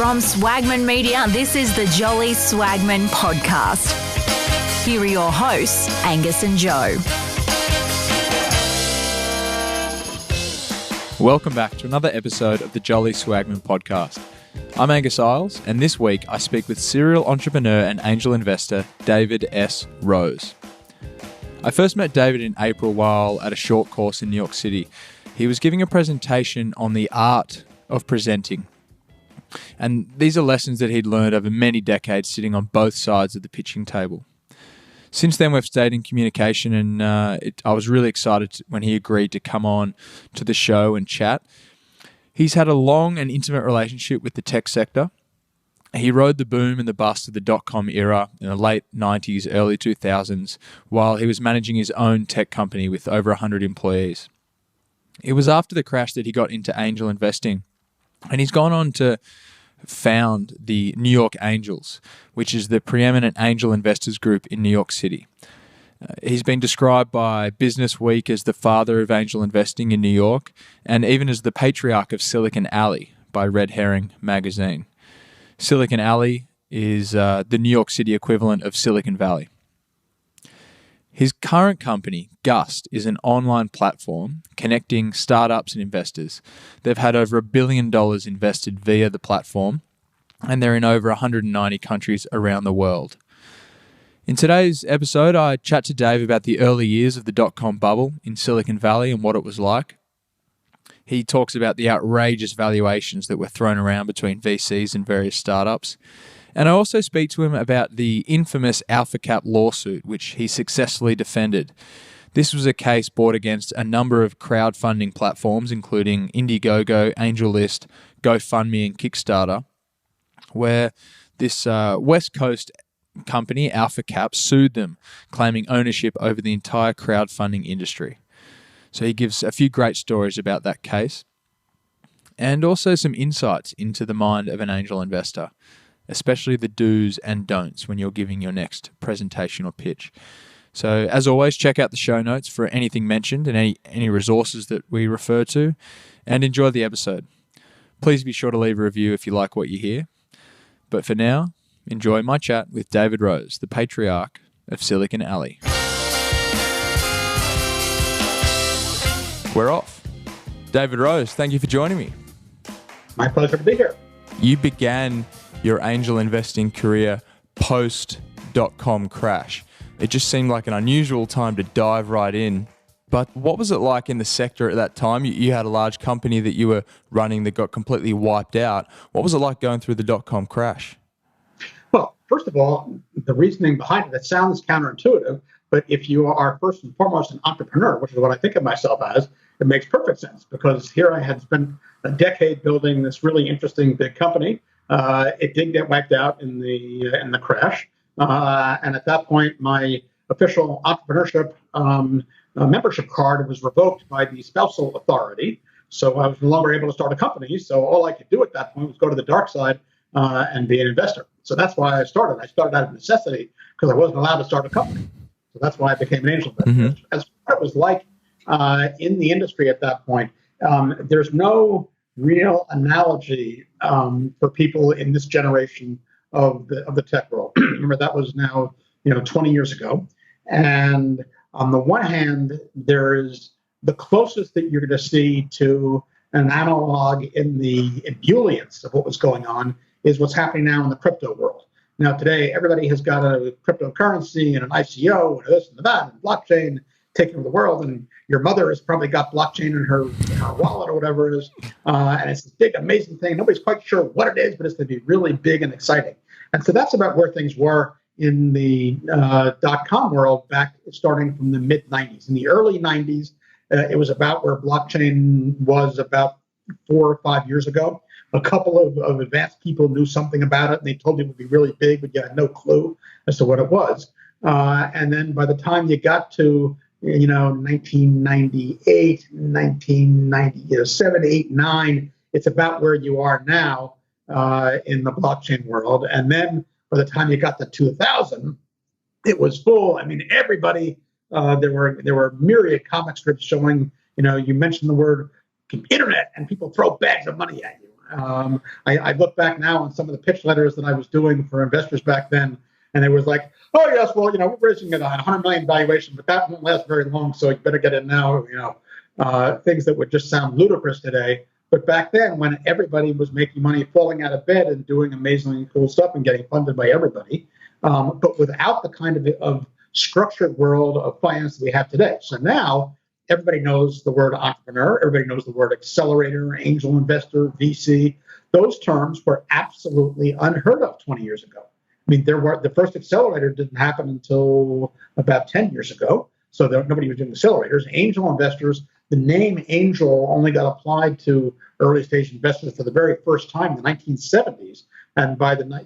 From Swagman Media, this is the Jolly Swagman podcast. Here are your hosts, Angus and Joe. Welcome back to another episode of the Jolly Swagman podcast. I'm Angus Isles, and this week I speak with serial entrepreneur and angel investor David S. Rose. I first met David in April while at a short course in New York City. He was giving a presentation on the art of presenting. And these are lessons that he'd learned over many decades sitting on both sides of the pitching table. Since then, we've stayed in communication, and I was really excited when he agreed to come on to the show and chat. He's had a long and intimate relationship with the tech sector. He rode the boom and the bust of the dot-com era in the late 90s, early 2000s, while he was managing his own tech company with over 100 employees. It was after the crash that he got into angel investing, and he's gone on to found the New York Angels, which is the preeminent angel investors group in New York City. He's been described by Business Week as the father of angel investing in New York, and even as the Patriarch of Silicon Alley by Red Herring magazine. Silicon Alley is the New York City equivalent of Silicon Valley. His current company, Gust, is an online platform connecting startups and investors. They've had over $1 billion invested via the platform, and they're in over 190 countries around the world. In today's episode, I chat to Dave about the early years of the dot-com bubble in Silicon Valley and what it was like. He talks about the outrageous valuations that were thrown around between VCs and various startups. And I also speak to him about the infamous AlphaCap lawsuit, which he successfully defended. This was a case brought against a number of crowdfunding platforms, including Indiegogo, AngelList, GoFundMe, and Kickstarter, where this West Coast company, AlphaCap, sued them, claiming ownership over the entire crowdfunding industry. So he gives a few great stories about that case, and also some insights into the mind of an angel investor, especially the do's and don'ts when you're giving your next presentation or pitch. So as always, check out the show notes for anything mentioned and any resources that we refer to, and enjoy the episode. Please be sure to leave a review if you like what you hear. But for now, enjoy my chat with David Rose, the Patriarch of Silicon Alley. We're off. David Rose, thank you for joining me. My pleasure to be here. You began your angel investing career post-dot-com crash. It just seemed like an unusual time to dive right in. But what was it like in the sector at that time? You had a large company that you were running that got completely wiped out. What was it like going through the dot-com crash? Well, first of all, the reasoning behind it sounds counterintuitive, but if you are first and foremost an entrepreneur, which is what I think of myself as, it makes perfect sense, because here I had spent a decade building this really interesting big company. It did get wiped out in the crash, and at that point, my official entrepreneurship membership card was revoked by the spousal authority. So I was no longer able to start a company. So all I could do at that point was go to the dark side and be an investor. So that's why I started. I started out of necessity because I wasn't allowed to start a company. So that's why I became an angel investor. Mm-hmm. As what it was like in the industry at that point, there's no real analogy for people in this generation of the tech world. Remember, that was now 20 years ago. And on the one hand, there's the closest that you're going to see to an analog in the ebullience of what was going on is what's happening now in the crypto world. Now, today, everybody has got a cryptocurrency and an ICO and this and that and blockchain taking over the world. And your mother has probably got blockchain in her wallet or whatever it is. And it's this big, amazing thing. Nobody's quite sure what it is, but it's going to be really big and exciting. And so that's about where things were in the dot-com world back starting from the mid-90s. In the early 90s, it was about where blockchain was about 4 or 5 years ago. A couple of advanced people knew something about it, and they told you it would be really big, but you had no clue as to what it was. And then by the time you got to 1998, 1997, 8, 9, it's about where you are now in the blockchain world. And then by the time you got to 2000, it was full. I mean, everybody. There were myriad comic strips showing. You mentioned the word internet, and people throw bags of money at you. I look back now on some of the pitch letters that I was doing for investors back then, and it was like, oh yes, well, we're raising at a 100 million valuation, but that won't last very long, so you better get in now. Things that would just sound ludicrous today. But back then, when everybody was making money, falling out of bed and doing amazingly cool stuff and getting funded by everybody, but without the kind of structured world of finance that we have today. So now everybody knows the word entrepreneur, everybody knows the word accelerator, angel investor, VC. Those terms were absolutely unheard of 20 years ago. I mean, the first accelerator didn't happen until about 10 years ago. So nobody was doing accelerators. Angel investors, the name angel only got applied to early stage investors for the very first time in the 1970s. And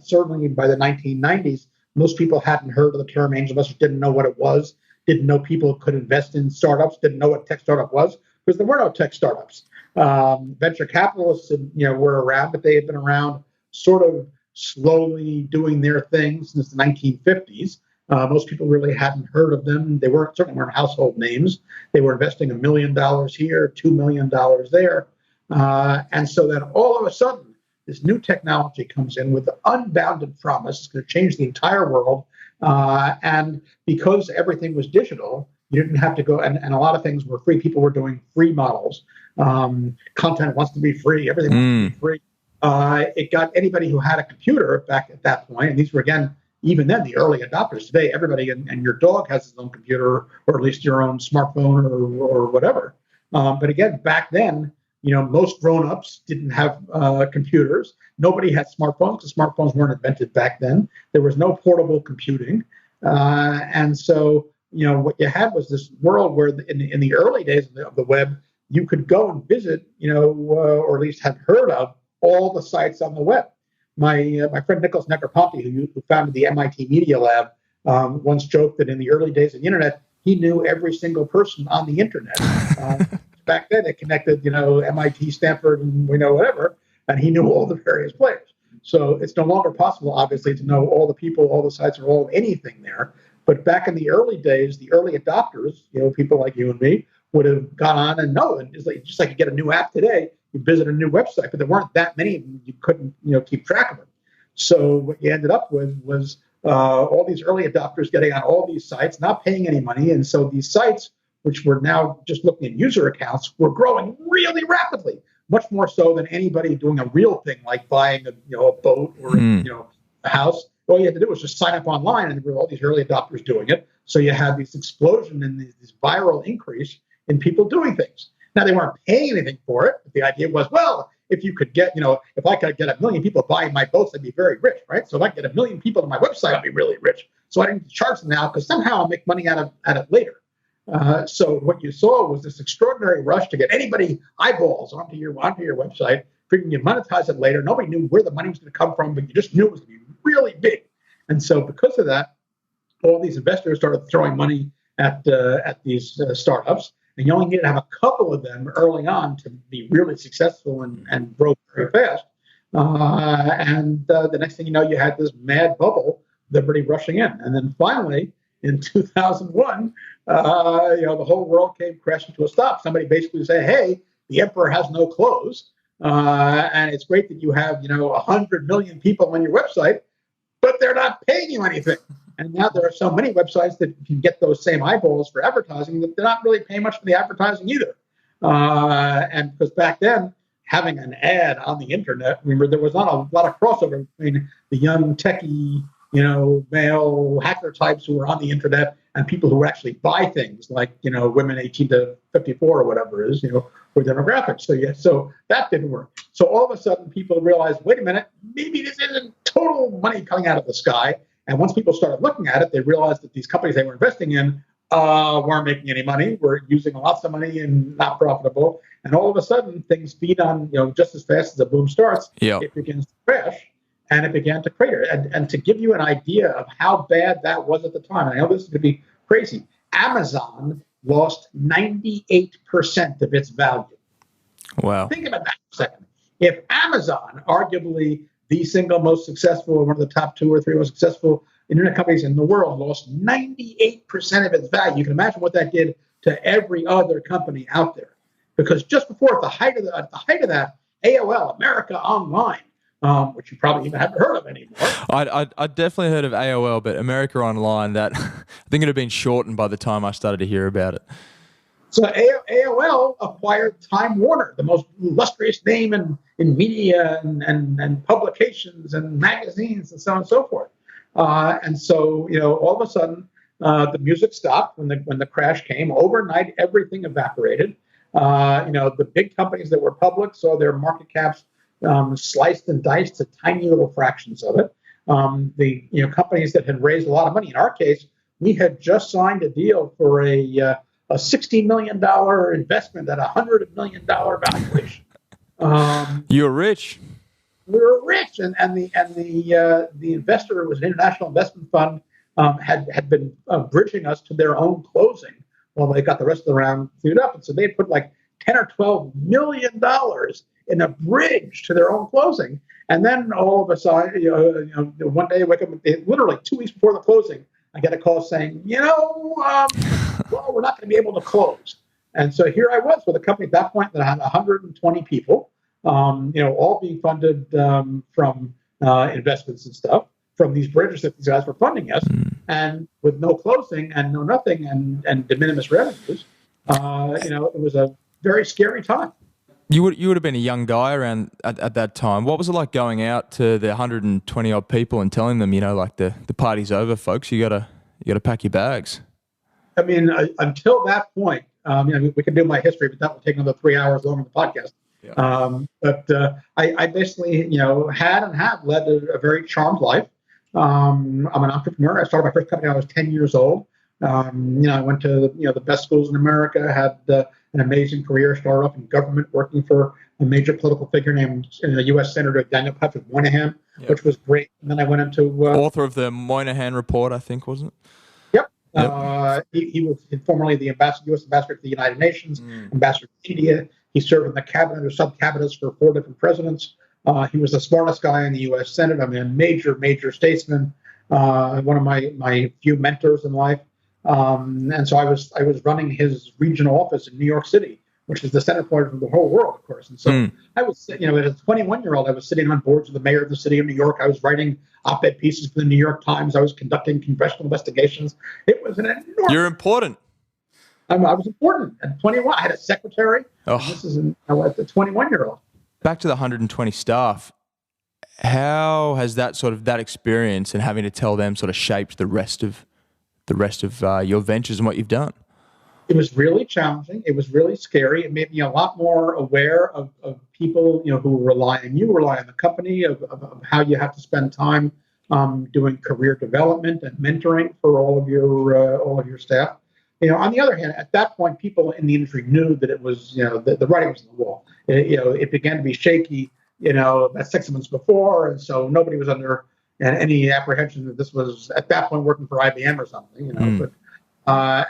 certainly by the 1990s, most people hadn't heard of the term angel investors, didn't know what it was, didn't know people could invest in startups, didn't know what tech startup was, because there were no tech startups. Venture capitalists, were around, but they had been around sort of slowly doing their thing since the 1950s. Most people really hadn't heard of them. They certainly weren't household names. They were investing $1 million here, $2 million there. And so then all of a sudden, this new technology comes in with the unbounded promise. It's going to change the entire world. And because everything was digital, you didn't have to go, and a lot of things were free. People were doing free models. Content wants to be free. Everything wants to be free. It got anybody who had a computer back at that point, and these were, again, even then, the early adopters. Today, everybody and your dog has his own computer, or at least your own smartphone or whatever. But again, back then, most grown-ups didn't have computers. Nobody had smartphones because smartphones weren't invented back then. There was no portable computing. And so, what you had was this world where in the early days of the web, you could go and visit, or at least have heard of all the sites on the web. My friend Nicholas Negroponte, who founded the MIT Media Lab, once joked that in the early days of the internet, he knew every single person on the internet. Back then, it connected, MIT, Stanford, and whatever, and he knew all the various players. So it's no longer possible, obviously, to know all the people, all the sites, or all of anything there. But back in the early days, the early adopters, people like you and me, would have gone on and know. And just like you get a new app today, you visit a new website, but there weren't that many of them. You couldn't, keep track of them. So what you ended up with was all these early adopters getting on all these sites, not paying any money. And so these sites, which were now just looking at user accounts, were growing really rapidly, much more so than anybody doing a real thing like buying a boat or a house. All you had to do was just sign up online, and there were all these early adopters doing it. So you had this explosion and this viral increase in people doing things. Now, they weren't paying anything for it, but the idea was, well, if you could get, if I could get 1 million people buying my boats, I'd be very rich, right? So if I could get 1 million people to my website, I'd be really rich. So I didn't charge them now because somehow I'll make money out of it later. So what you saw was this extraordinary rush to get anybody eyeballs onto your website, figuring you'd monetize it later. Nobody knew where the money was going to come from, but you just knew it was going to be really big. And so because of that, all these investors started throwing money at these startups. And you only needed to have a couple of them early on to be really successful and grow very fast. And the next thing you know, you had this mad bubble, everybody rushing in. And then finally, in 2001, the whole world came crashing to a stop. Somebody basically said, hey, the emperor has no clothes. And it's great that you have, 100 million people on your website, but they're not paying you anything. And now there are so many websites that can get those same eyeballs for advertising that they're not really paying much for the advertising either. And because back then, having an ad on the internet, remember, there was not a lot of crossover between the young techie, male hacker types who were on the internet and people who actually buy things like, women 18 to 54 or whatever it is, for demographics. So that didn't work. So all of a sudden, people realized, wait a minute, maybe this isn't total money coming out of the sky. And once people started looking at it, they realized that these companies they were investing in weren't making any money, were using lots of money and not profitable. And all of a sudden, things feed on, just as fast as a boom starts, It begins to crash, and it began to crater. And to give you an idea of how bad that was at the time, and I know this is going to be crazy, Amazon lost 98% of its value. Wow. Think about that for a second. If Amazon, arguably the single most successful, one of the top 2 or 3 most successful internet companies in the world, lost 98% of its value, you can imagine what that did to every other company out there. Because just before, at the height of that, AOL, America Online, which you probably even haven't heard of anymore. I definitely heard of AOL, but America Online, that I think it had been shortened by the time I started to hear about it. So AOL acquired Time Warner, the most illustrious name in media and publications and magazines and so on and so forth. And so, all of a sudden, the music stopped when the crash came. Overnight, everything evaporated. The big companies that were public saw their market caps sliced and diced to tiny little fractions of it. The companies that had raised a lot of money. In our case, we had just signed a deal for a $60 million investment at a $100 million valuation. You're rich. We were rich, and the investor, was an international investment fund, had been bridging us to their own closing while they got the rest of the round cleared up, and so they put like $10 or $12 million in a bridge to their own closing, and then all of a sudden, one day I wake up, literally 2 weeks before the closing, I get a call saying, well, we're not going to be able to close. And so here I was with a company at that point that had 120 people, all being funded from investments and stuff, from these bridges that these guys were funding us, and with no closing and no nothing and de minimis revenues. It was a very scary time. You would have been a young guy around at that time. What was it like going out to the 120 odd people and telling them, like the party's over, folks. You gotta pack your bags. I mean, until that point, we could do my history, but that would take another 3 hours long on the podcast. Yeah. But I basically, had and have led a very charmed life. I'm an entrepreneur. I started my first company when I was 10 years old. I went to the best schools in America, had an amazing career, started off in government working for a major political figure named U.S. Senator Daniel Patrick Moynihan, yep, which was great. And then I went into... author of the Moynihan Report, I think, wasn't it? Yep. He was formerly the U.S. ambassador to the United Nations, ambassador to India. He served in the cabinet or sub-cabinets for 4 different presidents. He was the smartest guy in the U.S. Senate. I mean, a major statesman, one of my few mentors in life. And so I was running his regional office in New York City, which is the center point of the whole world, of course. And so I was, as a 21-year-old, I was sitting on boards with the mayor of the city of New York. I was writing op-ed pieces for the New York Times. I was conducting congressional investigations. It was an enormous... You're important. I was important. At 21, I had a secretary. Oh. This is a 21-year-old. Back to the 120 staff. How has that experience and having to tell them sort of shaped the rest of your ventures and what you've done? It was really challenging. It was really scary. It made me a lot more aware of people, who rely on you, rely on the company, of how you have to spend time doing career development and mentoring for all of your staff. On the other hand, at that point, people in the industry knew that it was, the writing was on the wall. It began to be shaky, about 6 months before, and so nobody was under any apprehension that this was at that point working for IBM or something, But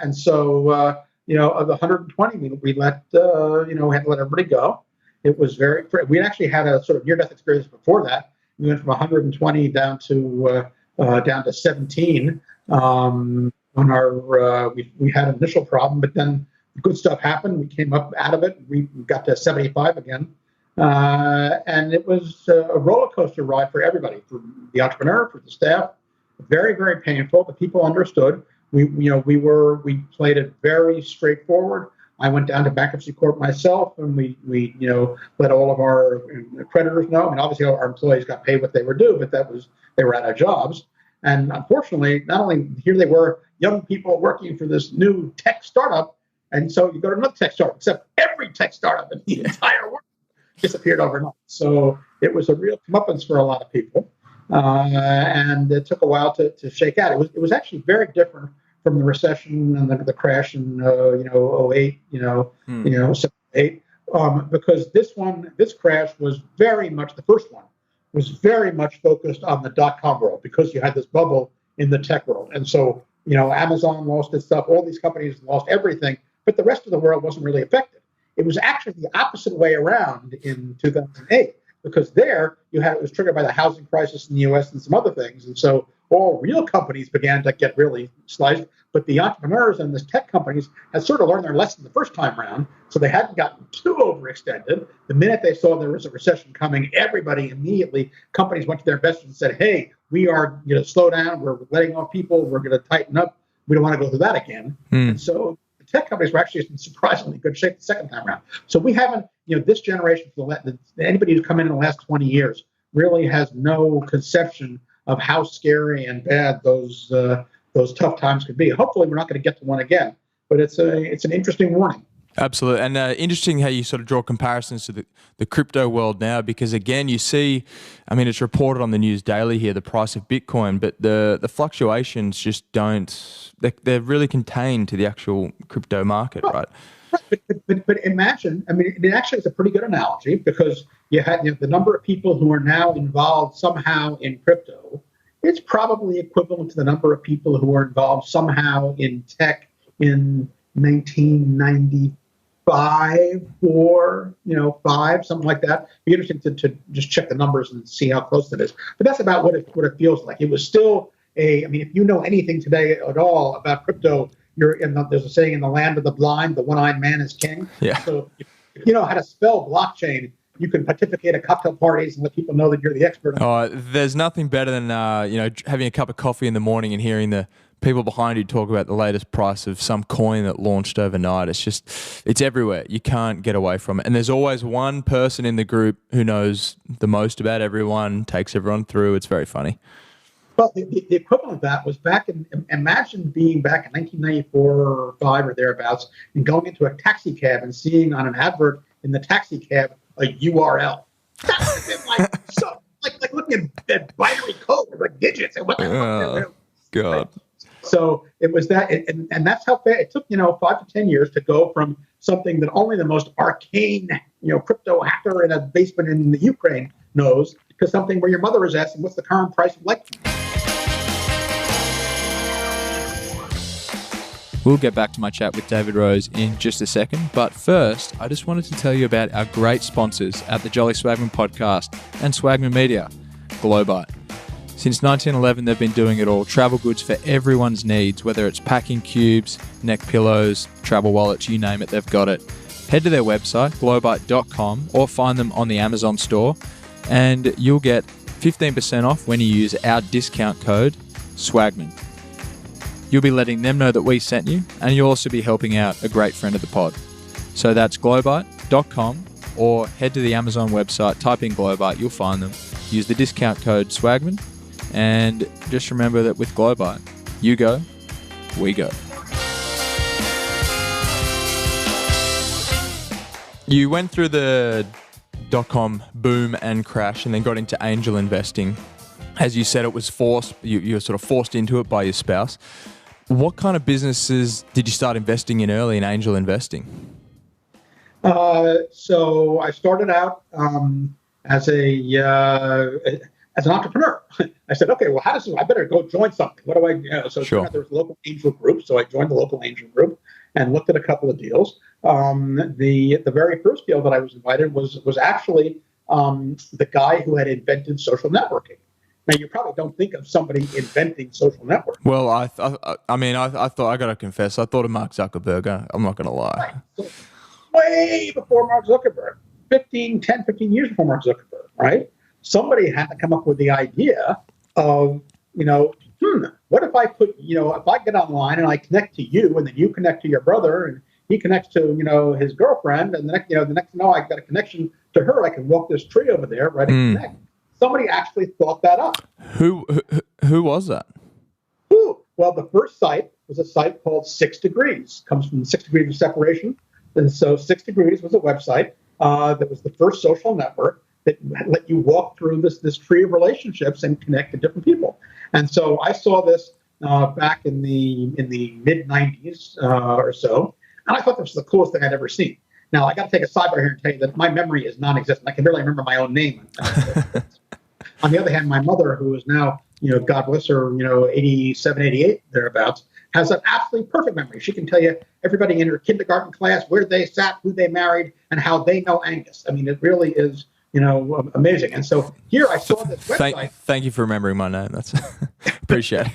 and so of the 120, we let we had to let everybody go. It was we actually had a sort of near-death experience before that. We went from 120 down to 17. On our we had an initial problem, but then good stuff happened. We came up out of it. We got to 75 again. And it was a roller coaster ride for everybody, for the entrepreneur, for the staff. Very, very painful. The people understood. We played it very straightforward. I went down to bankruptcy court myself, and we let all of our creditors know. I mean, obviously our employees got paid what they were due, but they were out of jobs. And unfortunately, not only here they were, young people working for this new tech startup, and so you go to another tech startup, except every tech startup in the entire world disappeared overnight. So it was a real comeuppance for a lot of people, and it took a while to shake out. It was actually very different from the recession and the crash in 08, 7, 8, because this crash was very much, the first one was very much focused on the dot-com world, because you had this bubble in the tech world. And so, Amazon lost its stuff, all these companies lost everything, but the rest of the world wasn't really affected. It was actually the opposite way around in 2008, because there it was triggered by the housing crisis in the U.S. and some other things. And so all real companies began to get really sliced. But the entrepreneurs and the tech companies had sort of learned their lesson the first time around, so they hadn't gotten too overextended. The minute they saw there was a recession coming, everybody immediately, companies went to their investors and said, hey, we are going to slow down, we're letting off people, we're going to tighten up, we don't want to go through that again. And so the tech companies were actually in surprisingly good shape the second time around. So we haven't, this generation, anybody who's come in the last 20 years really has no conception of how scary and bad those tough times could be. Hopefully, we're not going to get to one again, but it's an interesting warning. Absolutely. And interesting how you sort of draw comparisons to the crypto world now, because again, you see, I mean, it's reported on the news daily here, the price of Bitcoin, but the fluctuations just they're really contained to the actual crypto market, right? But imagine, I mean, it actually is a pretty good analogy, because you had the number of people who are now involved somehow in crypto. It's probably equivalent to the number of people who are involved somehow in tech in 1995 or 5, something like that. It'd be interesting to just check the numbers and see how close it is. But that's about what it feels like. It was still if you know anything today at all about crypto, there's a saying, in the land of the blind, the one-eyed man is king. Yeah. So if you know how to spell blockchain, you can pontificate at cocktail parties and let people know that you're the expert. There's nothing better than having a cup of coffee in the morning and hearing the people behind you talk about the latest price of some coin that launched overnight. It's everywhere. You can't get away from it. And there's always one person in the group who knows the most about everyone, takes everyone through. It's very funny. Well, the equivalent of that was imagine being back in 1994 or 5 or thereabouts and going into a taxi cab and seeing on an advert in the taxi cab a URL. That would have been like looking at binary code, like digits. And what the hell? God. So it was that, and that's how fast it took, 5 to 10 years to go from something that only the most arcane, crypto hacker in a basement in the Ukraine knows, to something where your mother is asking, what's the current price of Litecoin? We'll get back to my chat with David Rose in just a second, but first, I just wanted to tell you about our great sponsors at the Jolly Swagman podcast and Swagman Media, Globite. Since 1911, they've been doing it all. Travel goods for everyone's needs, whether it's packing cubes, neck pillows, travel wallets, you name it, they've got it. Head to their website, globite.com, or find them on the Amazon store, and you'll get 15% off when you use our discount code, SWAGMAN. You'll be letting them know that we sent you, and you'll also be helping out a great friend of the pod. So that's globite.com, or head to the Amazon website, type in Globite, you'll find them. Use the discount code SWAGMAN, and just remember that with Globite, you go, we go. You went through the .com boom and crash and then got into angel investing. As you said, it was forced. You were sort of forced into it by your spouse. What kind of businesses did you start investing in early in angel investing? So I started out as an entrepreneur. I said, okay, well, I better go join something. What do I? So sure. There was a local angel group, so I joined the local angel group and looked at a couple of deals. The very first deal that I was invited was actually the guy who had invented social networking. Now, you probably don't think of somebody inventing social networking. Well, I thought, I got to confess, I thought of Mark Zuckerberg. I'm not going to lie. Right. So, way before Mark Zuckerberg, 10, 15 years before Mark Zuckerberg, right? Somebody had to come up with the idea of, what if I put, if I get online and I connect to you and then you connect to your brother and he connects to, his girlfriend and the next I got a connection to her, I can walk this tree over there, right, and connect. Somebody actually thought that up. Who was that? Well, the first site was a site called 6 Degrees. Comes from 6 Degrees of Separation. And so 6 Degrees was a website that was the first social network that let you walk through this tree of relationships and connect to different people. And so I saw this back in the mid-90s or so, and I thought this was the coolest thing I'd ever seen. Now, I got to take a sidebar here and tell you that my memory is non-existent. I can barely remember my own name. On the other hand, my mother, who is now, God bless her, 87, 88, thereabouts, has an absolutely perfect memory. She can tell you everybody in her kindergarten class, where they sat, who they married, and how they know Angus. I mean, it really is, amazing. And so here I saw this website. Thank you for remembering my name. That's appreciate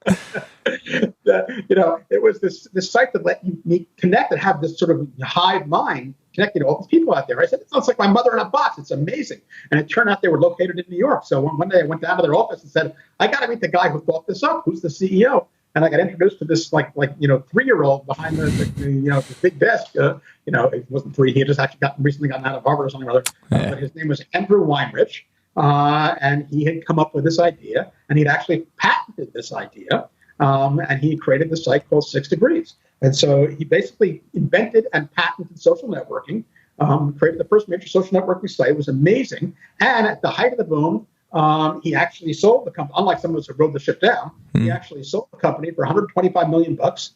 it. it was this site that let you connect and have this sort of hive mind connecting to all these people out there. I said, it sounds like my mother in a box. It's amazing. And it turned out they were located in New York. So one day I went down to their office and said, I got to meet the guy who thought this up. Who's the CEO? And I got introduced to this 3-year-old behind the big desk. It wasn't 3. He had just actually recently gotten out of Harvard or something or other. But his name was Andrew Weinrich. And he had come up with this idea, and he'd actually patented this idea. And he created this site called 6 Degrees. And so he basically invented and patented social networking, created the first major social networking site. It was amazing. And at the height of the boom, he actually sold the company. Unlike some of us who rode the ship down, he actually sold the company for $125 million at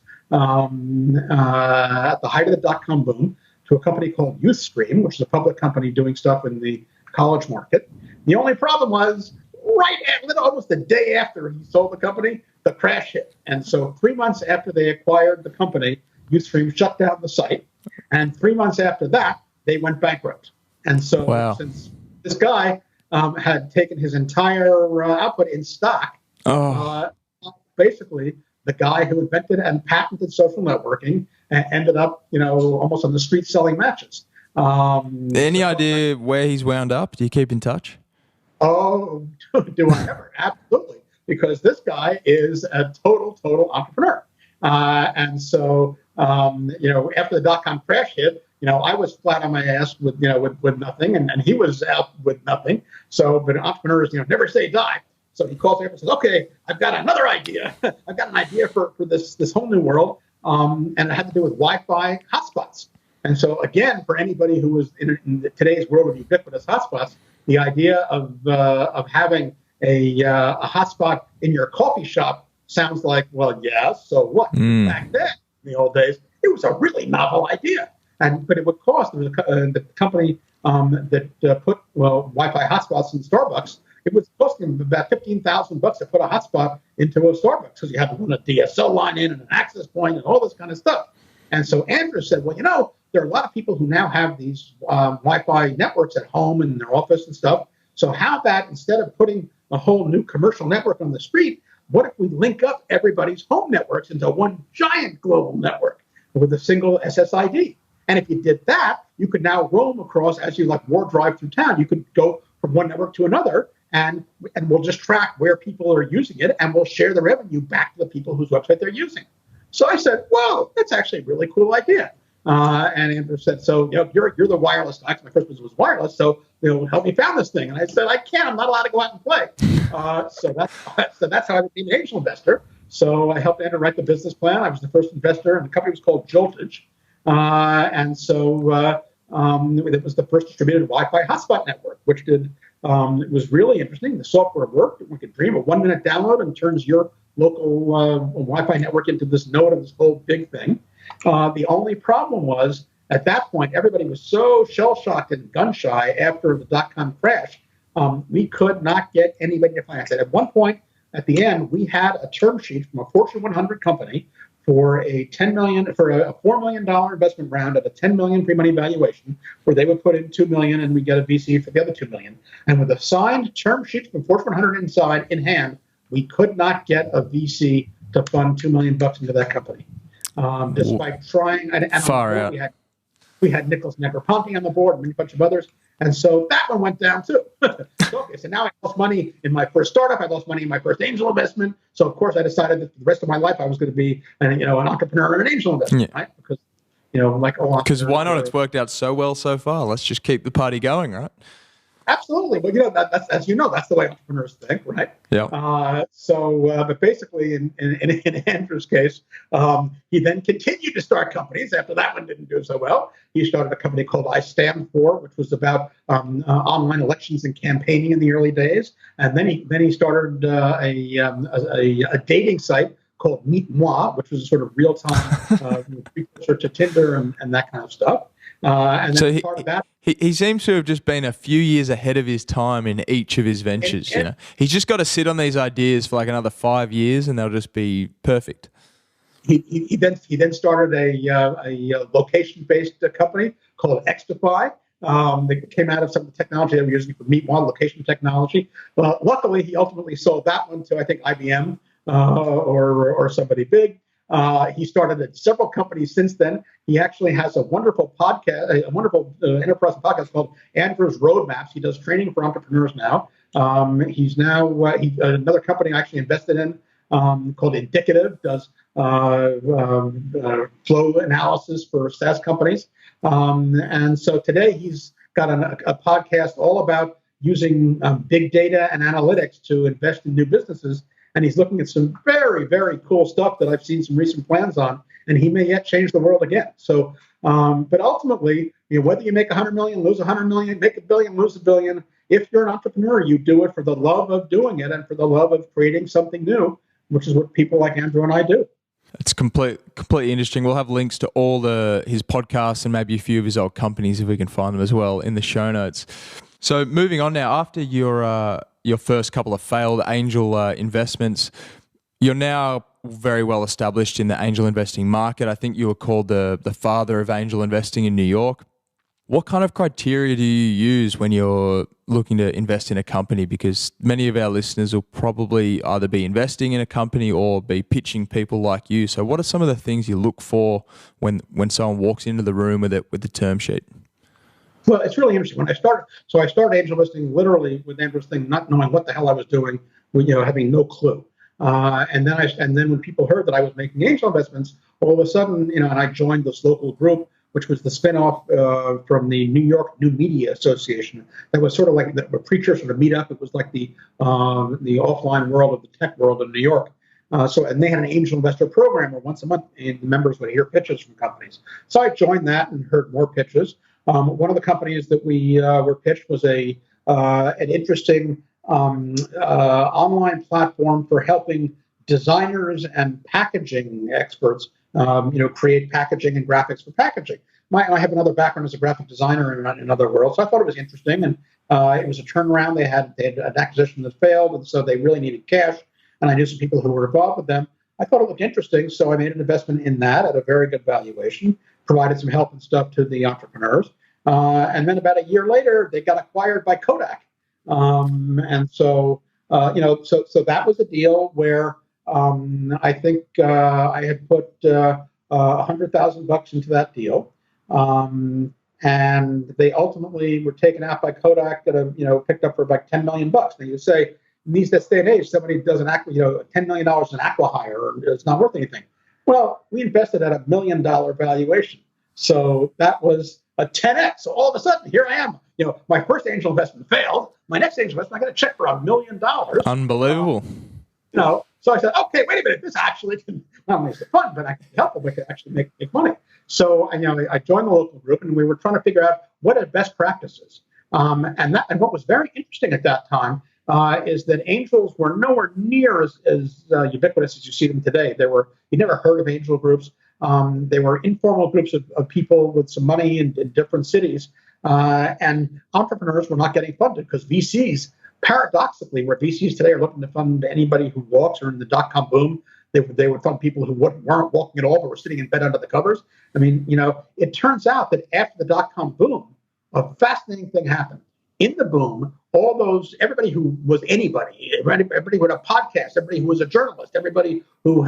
the height of the dot-com boom to a company called YouthStream, which is a public company doing stuff in the college market. The only problem was almost the day after he sold the company, the crash hit. And so 3 months after they acquired the company, YouthStream shut down the site. And 3 months after that, they went bankrupt. And so since this guy had taken his entire output in stock, basically the guy who invented and patented social networking ended up, almost on the street selling matches. Any idea where he's wound up? Do you keep in touch? Oh, do I ever? Absolutely. Because this guy is a total entrepreneur. And so, after the dot-com crash hit, I was flat on my ass with nothing, and he was out with nothing. So, but entrepreneurs, never say die. So he calls me up and says, okay, I've got another idea. I've got an idea for this whole new world. And it had to do with Wi-Fi hotspots. And so again, for anybody who was in today's world of ubiquitous hotspots, the idea of having a hotspot in your coffee shop sounds like, well, yeah, so what? Back then, in the old days, it was a really novel idea. But it would cost, the company that put Wi-Fi hotspots in Starbucks, it was costing them about $15,000 to put a hotspot into a Starbucks because you had to run a DSL line in and an access point and all this kind of stuff. And so Andrew said, well, there are a lot of people who now have these Wi-Fi networks at home and in their office and stuff. So how about instead of putting a whole new commercial network on the street, what if we link up everybody's home networks into one giant global network with a single SSID? And if you did that, you could now roam across as you war drive through town. You could go from one network to another, and we'll just track where people are using it, and we'll share the revenue back to the people whose website they're using. So I said, whoa, that's actually a really cool idea. And Andrew said, so you're the wireless guy. My first business was wireless, so help me found this thing. And I said, I can't. I'm not allowed to go out and play. So that's how I became an angel investor. So I helped Andrew write the business plan. I was the first investor, and the company was called Joltage. And so it was the first distributed Wi-Fi hotspot network, which it was really interesting. The software worked. We could dream a 1-minute download and turns your local Wi-Fi network into this node of this whole big thing. The only problem was, at that point, everybody was so shell-shocked and gun-shy after the dot-com crash, we could not get anybody to finance it. At one point, at the end, we had a term sheet from a Fortune 100 company for a $4 million investment round at a $10 million pre-money valuation, where they would put in $2 million and we get a VC for the other $2 million. And with a signed term sheet from Fortune 100 in hand, we could not get a VC to fund $2 million into that company. Despite trying, and far out. We had Nicholas Negroponte on the board and a bunch of others. And so that one went down too. So now I lost money in my first startup. I lost money in my first angel investment. So of course I decided that the rest of my life I was going to be an entrepreneur and an angel investor, right? Because because why not? It's worked out so well so far. Let's just keep the party going, right? Absolutely. But that's, as you know, that's the way entrepreneurs think, right? Yeah. But basically in Andrew's case, he then continued to start companies after that one didn't do so well. He started a company called I Stand For, which was about online elections and campaigning in the early days. And then he started a dating site called Meet Moi, which was a sort of real-time precursor to Tinder and that kind of stuff. And then so part of that. He seems to have just been a few years ahead of his time in each of his ventures. He's just got to sit on these ideas for another 5 years, and they'll just be perfect. He then started a location-based company called Xtify. That came out of some of the technology that we're using for Meet One location technology. Luckily, he ultimately sold that one to, I think, IBM. or somebody big. He started several companies since then. He actually has a wonderful podcast, a wonderful enterprise podcast called Andrew's Roadmaps. He does training for entrepreneurs now. He's now another company I actually invested in called Indicative, does flow analysis for SaaS companies. And so today he's got a podcast all about using big data and analytics to invest in new businesses. And he's looking at some very, very cool stuff that I've seen some recent plans on, and he may yet change the world again. So, but ultimately, whether you make 100 million, lose 100 million, make a billion, lose a billion, if you're an entrepreneur, you do it for the love of doing it and for the love of creating something new, which is what people like Andrew and I do. It's completely interesting. We'll have links to all his podcasts and maybe a few of his old companies if we can find them as well in the show notes. So moving on now, after your first couple of failed angel investments, you're now very well established in the angel investing market. I think you were called the father of angel investing in New York. What kind of criteria do you use when you're looking to invest in a company? Because many of our listeners will probably either be investing in a company or be pitching people like you. So what are some of the things you look for when someone walks into the room with the term sheet? Well, it's really interesting. When I started angel investing literally with Andrew's thing, not knowing what the hell I was doing, having no clue. And then when people heard that I was making angel investments, all of a sudden, and I joined this local group, which was the spinoff from the New York New Media Association. That was sort of like the precursor to Meetup. It was like the offline world of the tech world in New York. And they had an angel investor program where once a month the members would hear pitches from companies. So I joined that and heard more pitches. One of the companies that we were pitched was an interesting online platform for helping designers and packaging experts create packaging and graphics for packaging. I have another background as a graphic designer in another world, so I thought it was interesting. And it was a turnaround. They had an acquisition that failed, and so they really needed cash. And I knew some people who were involved with them. I thought it looked interesting, so I made an investment in that at a very good valuation, provided some help and stuff to the entrepreneurs. And then about a year later, they got acquired by Kodak. So that was a deal where I think I had put $100,000 into that deal, and they ultimately were taken out by Kodak at picked up for like $10 million. Now you say in this day and age, somebody does $10 million in acqui-hire, it's not worth anything. Well, we invested at $1 million valuation, so that was a 10x. So all of a sudden, here I am. My first angel investment failed. My next angel investment, I got a check for $1 million. Unbelievable. So I said, okay, wait a minute. This actually can not only is fun, but I can help them. We can actually make money. So I joined the local group, and we were trying to figure out what are best practices. And what was very interesting at that time is that angels were nowhere near as ubiquitous as you see them today. You never heard of angel groups. They were informal groups of people with some money in different cities, and entrepreneurs were not getting funded because VCs, paradoxically, where VCs today are looking to fund anybody who walks, or in the dot-com boom, they would fund people who weren't walking at all but were sitting in bed under the covers. It turns out that after the dot-com boom, a fascinating thing happened. In the boom, everybody who was anybody, everybody who had a podcast, everybody who was a journalist, everybody who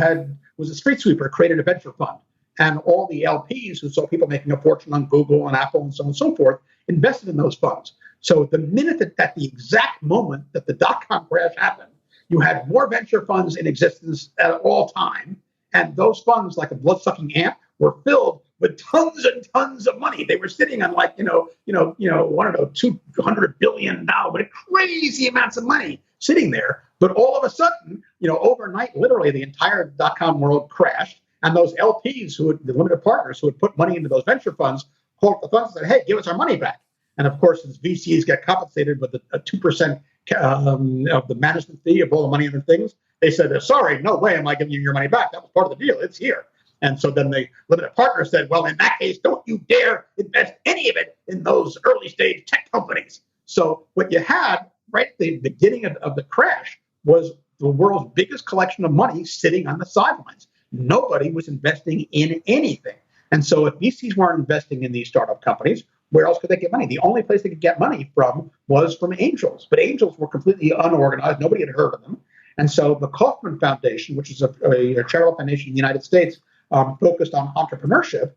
was a street sweeper created a venture fund. And all the LPs who saw people making a fortune on Google and Apple and so on and so forth invested in those funds. So the minute at the exact moment that the dot-com crash happened, you had more venture funds in existence at all time. And those funds, like a blood-sucking ant, were filled with tons and tons of money. They were sitting on $200 billion, but crazy amounts of money sitting there. But all of a sudden, overnight, literally the entire dot-com world crashed. And those LPs, the limited partners who had put money into those venture funds, called the funds and said, hey, give us our money back. And of course, as VCs get compensated with a 2% of the management fee of all the money in the things, they said, sorry, no way am I giving you your money back. That was part of the deal. It's here. And so then the limited partner said, well, in that case, don't you dare invest any of it in those early stage tech companies. So what you had right at the beginning of the crash was the world's biggest collection of money sitting on the sidelines. Nobody was investing in anything. And so if VCs weren't investing in these startup companies, where else could they get money? The only place they could get money from was from angels. But angels were completely unorganized. Nobody had heard of them. And so the Kauffman Foundation, which is a charitable foundation in the United States focused on entrepreneurship,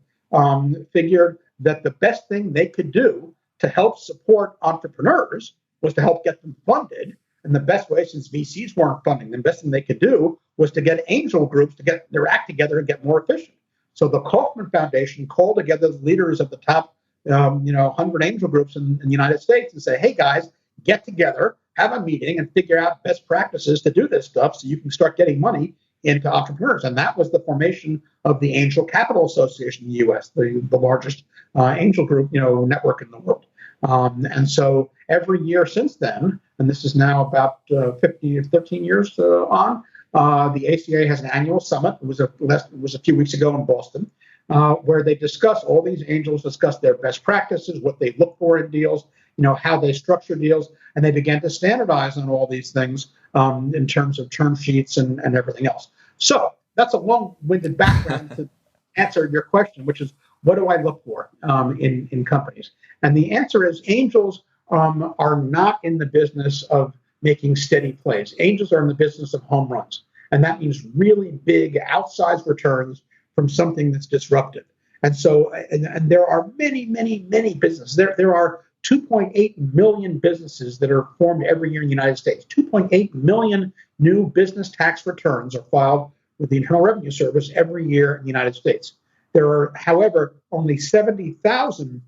figured that the best thing they could do to help support entrepreneurs was to help get them funded. And the best way, since VCs weren't funding, the best thing they could do was to get angel groups to get their act together and get more efficient. So the Kauffman Foundation called together the leaders of the top 100 angel groups in the United States and say, hey, guys, get together, have a meeting, and figure out best practices to do this stuff so you can start getting money into entrepreneurs. And that was the formation of the Angel Capital Association in the U.S., the largest angel group network in the world. And so every year since then, and this is now about 13 years on, the ACA has an annual summit. It was a few weeks ago in Boston, where they discuss, all these angels discuss their best practices, what they look for in deals, how they structure deals, and they began to standardize on all these things in terms of term sheets and everything else. So that's a long-winded background to answer your question, which is, what do I look for in companies? And the answer is angels are not in the business of making steady plays. Angels are in the business of home runs. And that means really big outsized returns from something that's disruptive. And so, and there are many, many, many businesses. There are 2.8 million businesses that are formed every year in the United States. 2.8 million new business tax returns are filed with the Internal Revenue Service every year in the United States. There are, however, only 70,000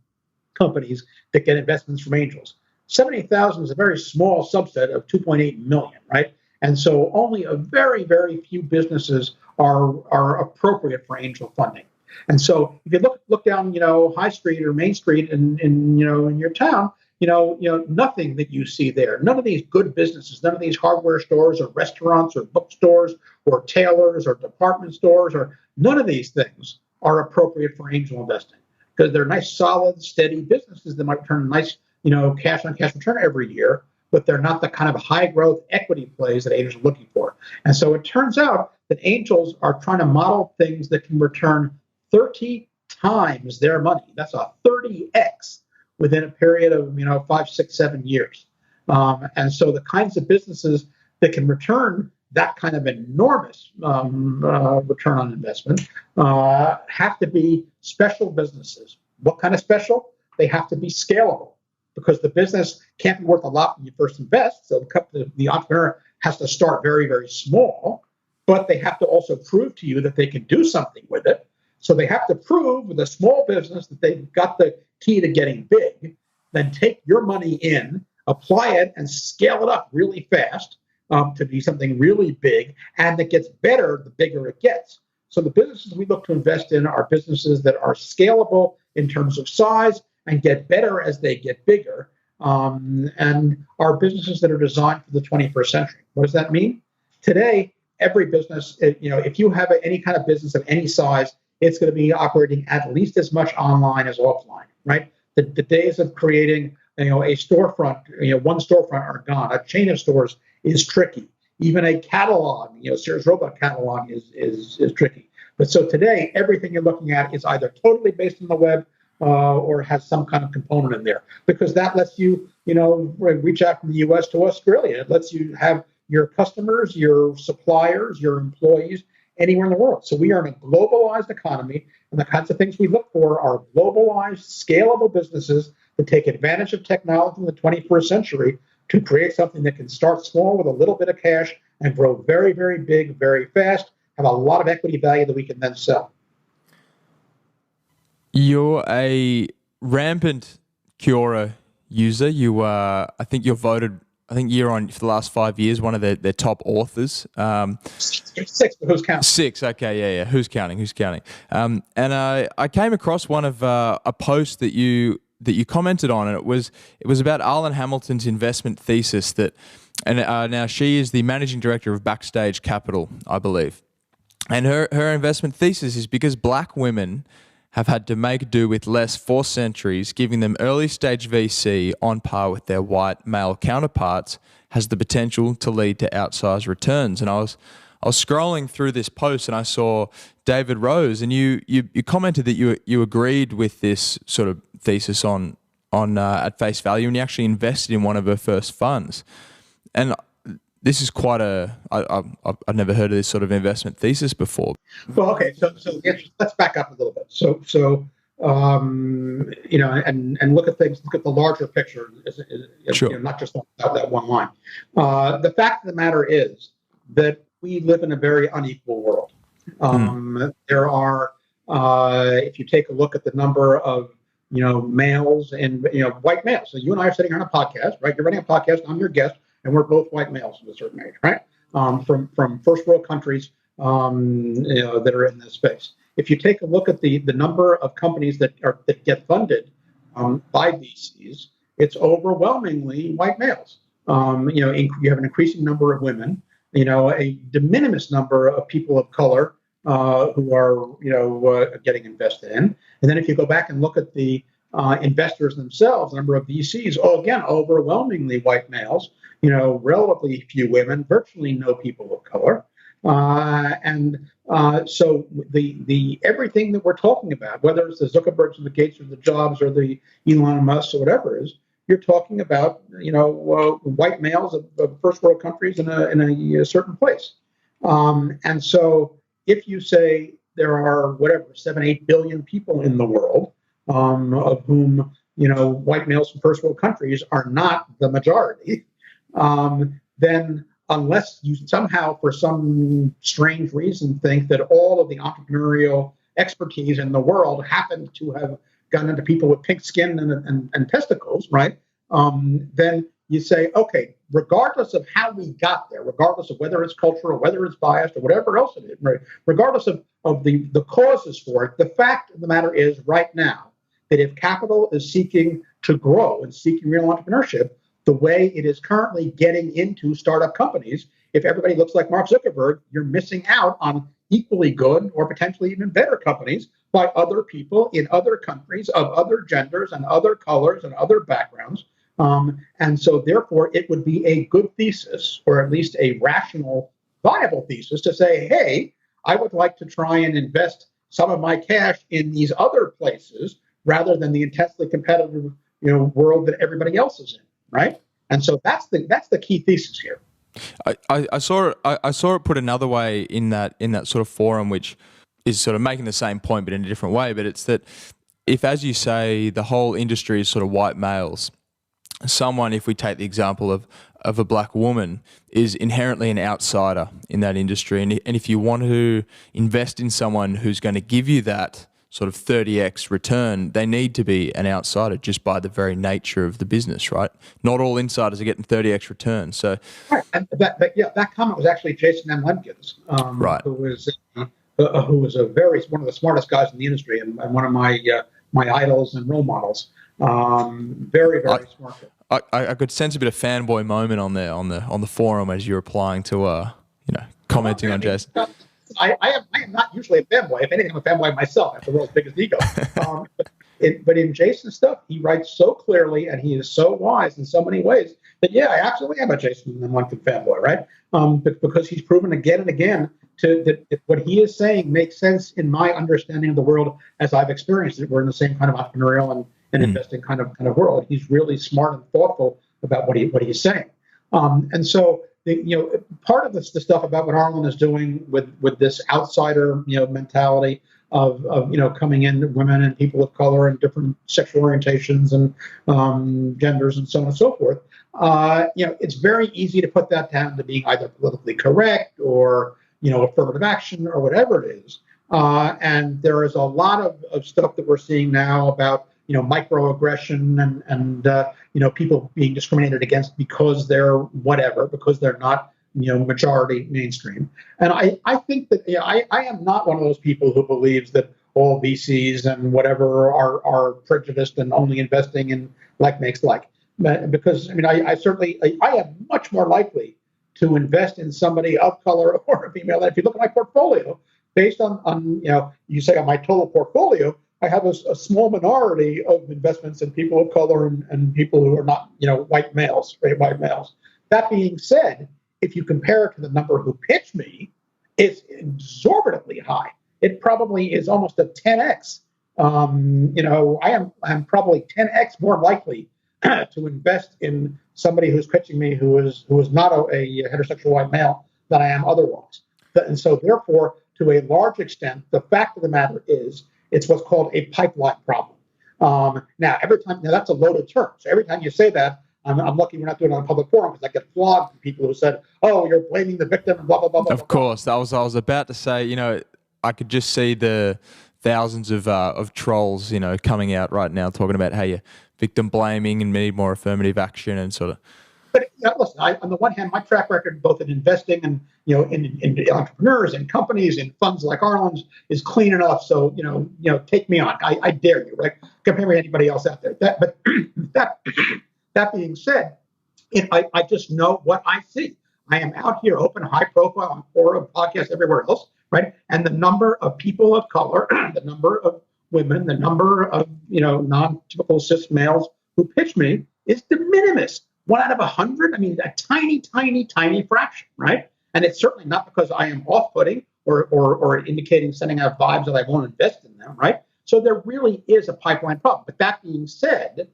companies that get investments from angels. 70,000 is a very small subset of 2.8 million, right? And so only a very, very few businesses are appropriate for angel funding. And so if you look down, High Street or Main Street in your town, nothing that you see there, none of these good businesses, none of these hardware stores or restaurants or bookstores or tailors or department stores, or none of these things are appropriate for angel investing, because they're nice, solid, steady businesses that might return a nice, cash on cash return every year, but they're not the kind of high growth equity plays that angels are looking for. And so it turns out that angels are trying to model things that can return 30 times their money. That's a 30x within a period of 5, 6, 7 years. And so the kinds of businesses that can return that kind of enormous return on investment have to be special businesses. What kind of special? They have to be scalable, because the business can't be worth a lot when you first invest. So the entrepreneur has to start very, very small, but they have to also prove to you that they can do something with it. So they have to prove with a small business that they've got the key to getting big, then take your money in, apply it, and scale it up really fast to be something really big, and that gets better the bigger it gets. So the businesses we look to invest in are businesses that are scalable in terms of size and get better as they get bigger, and are businesses that are designed for the 21st century. What does that mean? Today, every business, if you have any kind of business of any size, it's going to be operating at least as much online as offline, right? The days of creating, a storefront, one storefront are gone. A chain of stores is tricky. Even a catalog, Sears Roebuck catalog is tricky. But so today, everything you're looking at is either totally based on the web or has some kind of component in there, because that lets you, reach out from the U.S. to Australia. It lets you have your customers, your suppliers, your employees anywhere in the world. So we are in a globalized economy, and the kinds of things we look for are globalized, scalable businesses that take advantage of technology in the 21st century to create something that can start small with a little bit of cash and grow very, very big, very fast, have a lot of equity value that we can then sell. You're a rampant Quora user. I think you're voted, year on for the last 5 years, one of their top authors. 6, but who's counting? 6, okay, yeah. Who's counting? And I came across one of a post that you commented on, and it was about Arlan Hamiltons' investment thesis. Now she is the managing director of Backstage Capital, I believe, and her investment thesis is because black women have had to make do with less for centuries, giving them early stage VC on par with their white male counterparts has the potential to lead to outsized returns. And I was scrolling through this post and I saw David Rose, and you commented that you agreed with this sort of thesis on at face value, and you actually invested in one of her first funds. And this is quite I've never heard of this sort of investment thesis before. Well, okay, so let's back up a little bit. And look at things, look at the larger picture, Sure. not just that one line. The fact of the matter is that we live in a very unequal world. There are, if you take a look at the number of males and white males. So you and I are sitting on a podcast, right? You're running a podcast. I'm your guest, and we're both white males of a certain age, right? From first world countries, that are in this space. If you take a look at the number of companies that get funded by VCs, it's overwhelmingly white males. You have an increasing number of women. A de minimis number of people of color who are getting invested in. And then if you go back and look at the investors themselves, the number of VCs, again, overwhelmingly white males, relatively few women, virtually no people of color. So the everything that we're talking about, whether it's the Zuckerbergs or the Gates or the Jobs or the Elon Musk or whatever it is, you're talking about white males of first world countries in a certain place. And so if you say there are 7-8 billion people in the world, of whom white males from first world countries are not the majority, then unless you somehow, for some strange reason, think that all of the entrepreneurial expertise in the world happened to have gone into people with pink skin and testicles, right? Then you say, okay, regardless of how we got there, regardless of whether it's cultural, whether it's biased, or whatever else it is, right? Regardless of the causes for it, the fact of the matter is right now that if capital is seeking to grow and seeking real entrepreneurship, the way it is currently getting into startup companies, if everybody looks like Mark Zuckerberg, you're missing out on equally good or potentially even better companies by other people in other countries of other genders and other colors and other backgrounds. And so therefore, it would be a good thesis, or at least a rational, viable thesis, to say, hey, I would like to try and invest some of my cash in these other places rather than the intensely competitive world that everybody else is in. Right, and so that's the key thesis here. I saw it put another way in that sort of forum, which is sort of making the same point but in a different way. But it's that if, as you say, the whole industry is sort of white males, someone, if we take the example of a black woman, is inherently an outsider in that industry, and if you want to invest in someone who's going to give you that sort of 30x return, they need to be an outsider just by the very nature of the business, right? Not all insiders are getting 30x returns. So, right. And that comment was actually Jason M. Lemkin's, right, who was one of the smartest guys in the industry and one of my idols and role models. Very smart. I could sense a bit of fanboy moment on the forum as you're replying to commenting on Jason. I am not usually a fanboy. If anything, I'm a fanboy myself. I have the world's biggest ego. But in Jason's stuff, he writes so clearly and he is so wise in so many ways that, yeah, I absolutely am a Jason and Lemkin fanboy, right? Because he's proven again and again that what he is saying makes sense in my understanding of the world as I've experienced it. We're in the same kind of entrepreneurial and investing kind of world. He's really smart and thoughtful about what he's saying. And so, part of the stuff about what Arlan is doing with this outsider, mentality of coming in, women and people of color and different sexual orientations and genders and so on and so forth, it's very easy to put that down to being either politically correct or affirmative action or whatever it is. And there is a lot of stuff that we're seeing now about microaggression and people being discriminated against because they're whatever, because they're not majority mainstream. And I think that I am not one of those people who believes that all VCs and whatever are prejudiced and only investing in like makes like. Because I am much more likely to invest in somebody of color or a female. And if you look at my portfolio, based on you say on my total portfolio, I have a small minority of investments in people of color and people who are not, white males, straight white males. That being said, if you compare it to the number who pitch me, it's exorbitantly high. It probably is almost a 10x. I am probably 10x more likely to invest in somebody who's pitching me who is not a heterosexual white male than I am otherwise. And so, therefore, to a large extent, the fact of the matter is it's what's called a pipeline problem. Now, that's a loaded term. So every time you say that, I'm lucky we're not doing it on a public forum because I get flogged from people who said, "Oh, you're blaming the victim," and blah blah blah. Blah of course, I was about to say, I could just see the thousands of trolls, coming out right now talking about how you're victim blaming and need more affirmative action and sort of. But listen, on the one hand, my track record, both in investing and in entrepreneurs and companies and funds like Arlan's, is clean enough. So take me on. I dare you, right? Compare me to anybody else out there. That being said, I just know what I see. I am out here, open, high profile on forum, podcasts, everywhere else, right? And the number of people of color, the number of women, the number of non-typical cis males who pitch me is de minimis. 1 out of 100. I mean, a tiny, tiny, tiny fraction, right? And it's certainly not because I am off-putting or indicating, sending out vibes that I won't invest in them, right? So there really is a pipeline problem. But that being said,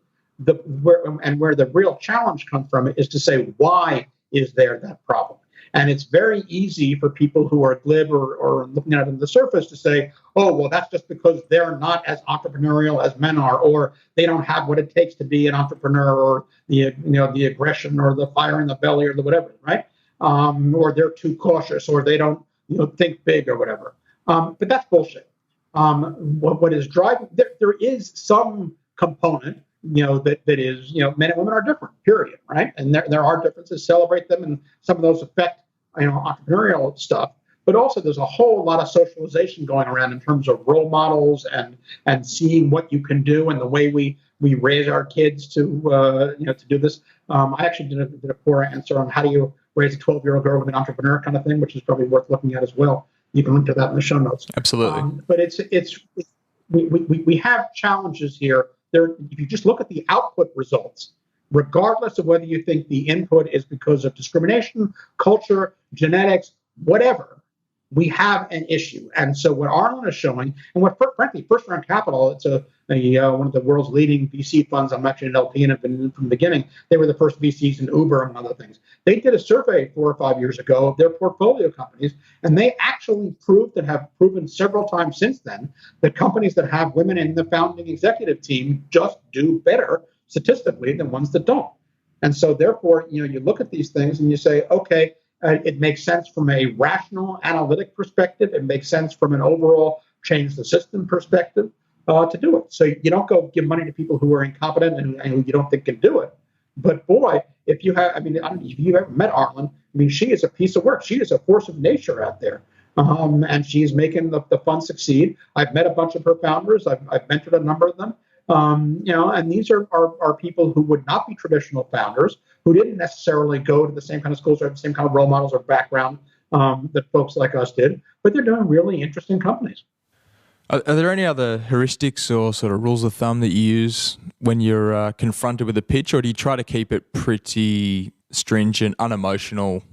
where the real challenge comes from is to say, why is there that problem? And it's very easy for people who are glib or looking at it on the surface to say, oh, well, that's just because they're not as entrepreneurial as men are, or they don't have what it takes to be an entrepreneur, or the aggression or the fire in the belly or the whatever, right? Or they're too cautious, or they don't think big or whatever. But that's bullshit. What is driving there is some component that is men and women are different, period, right? And there are differences, celebrate them, and some of those affect entrepreneurial stuff. But also there's a whole lot of socialization going around in terms of role models and seeing what you can do, and the way we raise our kids to do this. I actually did a poor answer on how do you raise a 12-year-old girl to be an entrepreneur kind of thing, which is probably worth looking at as well. You can link to that in the show notes. Absolutely. But we have challenges here. If you just look at the output results, regardless of whether you think the input is because of discrimination, culture, genetics, whatever, we have an issue. And so what Arlan is showing, and what frankly, First Round Capital, it's one of the world's leading VC funds. I'm actually an LP and have been from the beginning. They were the first VCs in Uber, among other things. They did a survey 4 or 5 years ago of their portfolio companies, and they actually proved and have proven several times since then that companies that have women in the founding executive team just do better statistically than ones that don't. And so therefore, you look at these things and you say, okay, it makes sense from a rational analytic perspective. It makes sense from an overall change the system perspective to do it. So you don't go give money to people who are incompetent and who you don't think can do it. But boy, if you have, if you've ever met Arlan, she is a piece of work. She is a force of nature out there. And she's making the fund succeed. I've met a bunch of her founders. I've mentored a number of them. And these are people who would not be traditional founders, who didn't necessarily go to the same kind of schools or have the same kind of role models or background that folks like us did, but they're doing really interesting companies. Are there any other heuristics or sort of rules of thumb that you use when you're confronted with a pitch, or do you try to keep it pretty stringent, unemotional,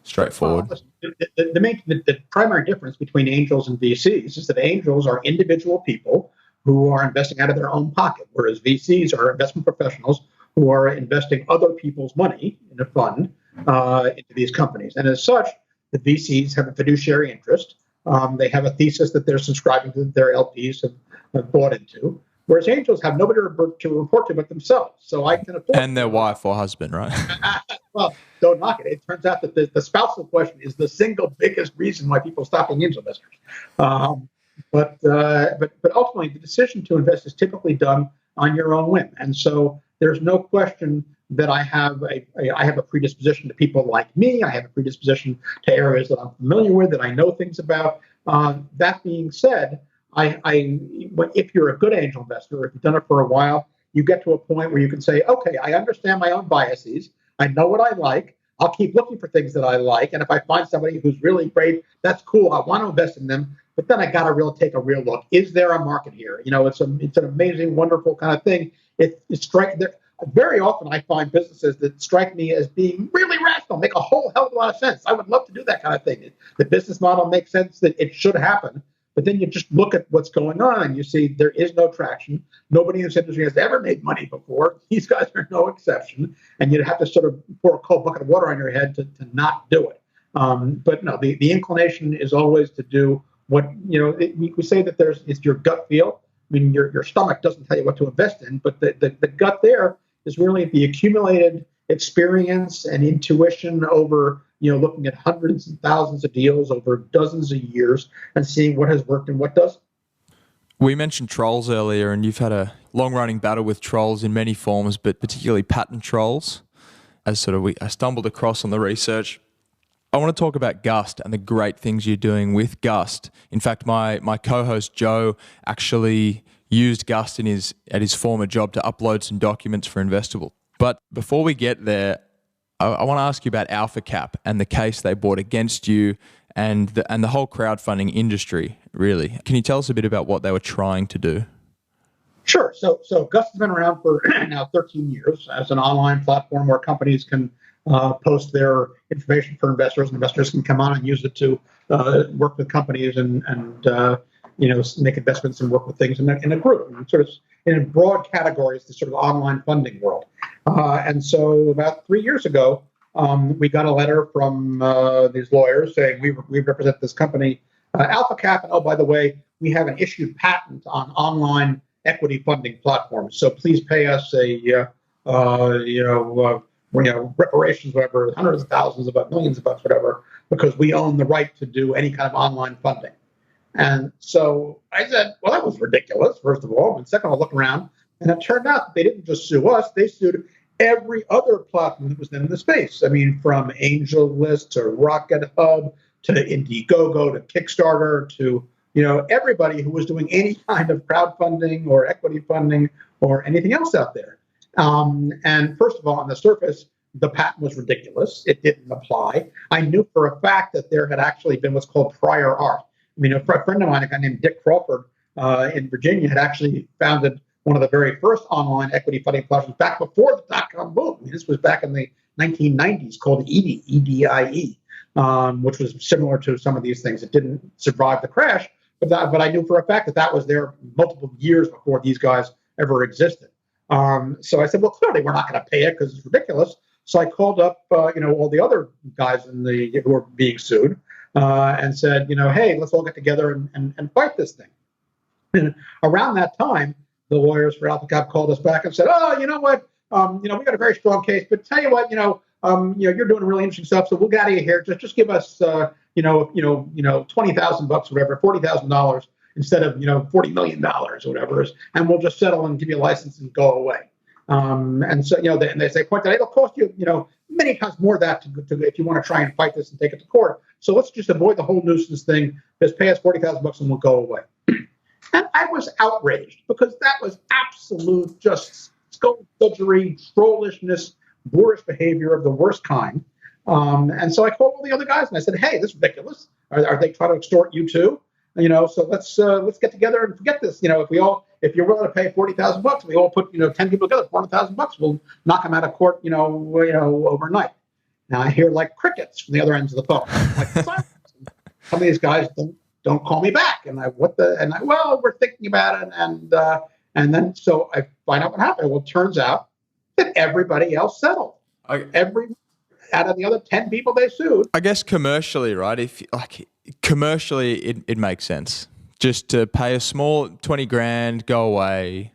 straightforward? The primary difference between angels and VCs is that angels are individual people who are investing out of their own pocket, whereas VCs are investment professionals who are investing other people's money in a fund into these companies. And as such, the VCs have a fiduciary interest. They have a thesis that they're subscribing to, that their LPs have bought into, whereas angels have nobody to report to but themselves. So I can afford. And their wife or husband, right? Well, don't knock it. It turns out that the spousal question is the single biggest reason why people stop being angel investors. But ultimately, the decision to invest is typically done on your own whim, and so there's no question that I have a predisposition to people like me. I have a predisposition to areas that I'm familiar with, that I know things about. That being said, if you're a good angel investor, or if you've done it for a while, you get to a point where you can say, okay, I understand my own biases. I know what I like. I'll keep looking for things that I like. And if I find somebody who's really great, that's cool. I want to invest in them. But then I got to take a real look. Is there a market here? It's an amazing, wonderful kind of thing. Very often I find businesses that strike me as being really rational, make a whole hell of a lot of sense. I would love to do that kind of thing. The business model makes sense, that it should happen. But then you just look at what's going on and you see there is no traction. Nobody in this industry has ever made money before. These guys are no exception. And you'd have to sort of pour a cold bucket of water on your head to not do it. But no, the inclination is always to do what, we say that it's your gut feel. I mean, your stomach doesn't tell you what to invest in, but the gut there is really the accumulated experience and intuition over, looking at hundreds and thousands of deals over dozens of years and seeing what has worked and what doesn't. We mentioned trolls earlier, and you've had a long-running battle with trolls in many forms, but particularly patent trolls, as I stumbled across on the research. I want to talk about Gust and the great things you're doing with Gust. In fact, my co-host Joe actually used Gust at his former job to upload some documents for Investable. But before we get there, I want to ask you about AlphaCap and the case they brought against you and the whole crowdfunding industry, really. Can you tell us a bit about what they were trying to do? Sure. So Gust has been around for now 13 years as an online platform where companies can post their information for investors, and investors can come on and use it to work with companies and make investments and work with things in a group, and sort of in broad categories, the sort of online funding world. And so about 3 years ago, we got a letter from these lawyers saying we represent this company, AlphaCap, and oh, by the way, we have an issued patent on online equity funding platforms. So please pay us reparations, whatever, hundreds of thousands of bucks, millions of bucks, whatever, because we own the right to do any kind of online funding. And so I said, well, that was ridiculous, first of all. And second, I'll look around. And it turned out they didn't just sue us, they sued every other platform that was then in the space. I mean, from AngelList to Rocket Hub to Indiegogo to Kickstarter to, everybody who was doing any kind of crowdfunding or equity funding or anything else out there. And first of all, on the surface, the patent was ridiculous. It didn't apply. I knew for a fact that there had actually been what's called prior art. I mean, a friend of mine, a guy named Dick Crawford in Virginia, had actually founded one of the very first online equity funding platforms back before the dot-com boom. I mean, this was back in the 1990s, called EDIE, E-D-I-E, which was similar to some of these things. It didn't survive the crash, but I knew for a fact that was there multiple years before these guys ever existed. So I said, well, clearly we're not going to pay it because it's ridiculous. So I called up, all the other guys who were being sued and said, hey, let's all get together and fight this thing. And around that time, the lawyers for AlphaCap called us back and said, oh, you know what? We got a very strong case, but tell you what, you're doing really interesting stuff, so we'll get out of here. Just give us, $20,000 or whatever, $40,000 instead of, $40 million or whatever, and we'll just settle and give you a license and go away. And so, they say, point that it'll cost you, many times more of that to if you want to try and fight this and take it to court. So let's just avoid the whole nuisance thing. Just pay us $40,000 and we'll go away. And I was outraged because that was absolute just skullduggery, trollishness, boorish behavior of the worst kind. And so I called all the other guys and I said, hey, this is ridiculous. Are they trying to extort you too? So let's get together and forget this. If you're willing to pay $40,000, we all put 10 people together, $400,000. We'll knock them out of court, overnight. Now I hear like crickets from the other ends of the phone. Like some of these guys don't call me back, and well, we're thinking about it, and then so I find out what happened. Well, it turns out that everybody else settled. Every out of the other 10 people they sued. I guess commercially, right? If commercially, it makes sense just to pay a small $20,000, go away,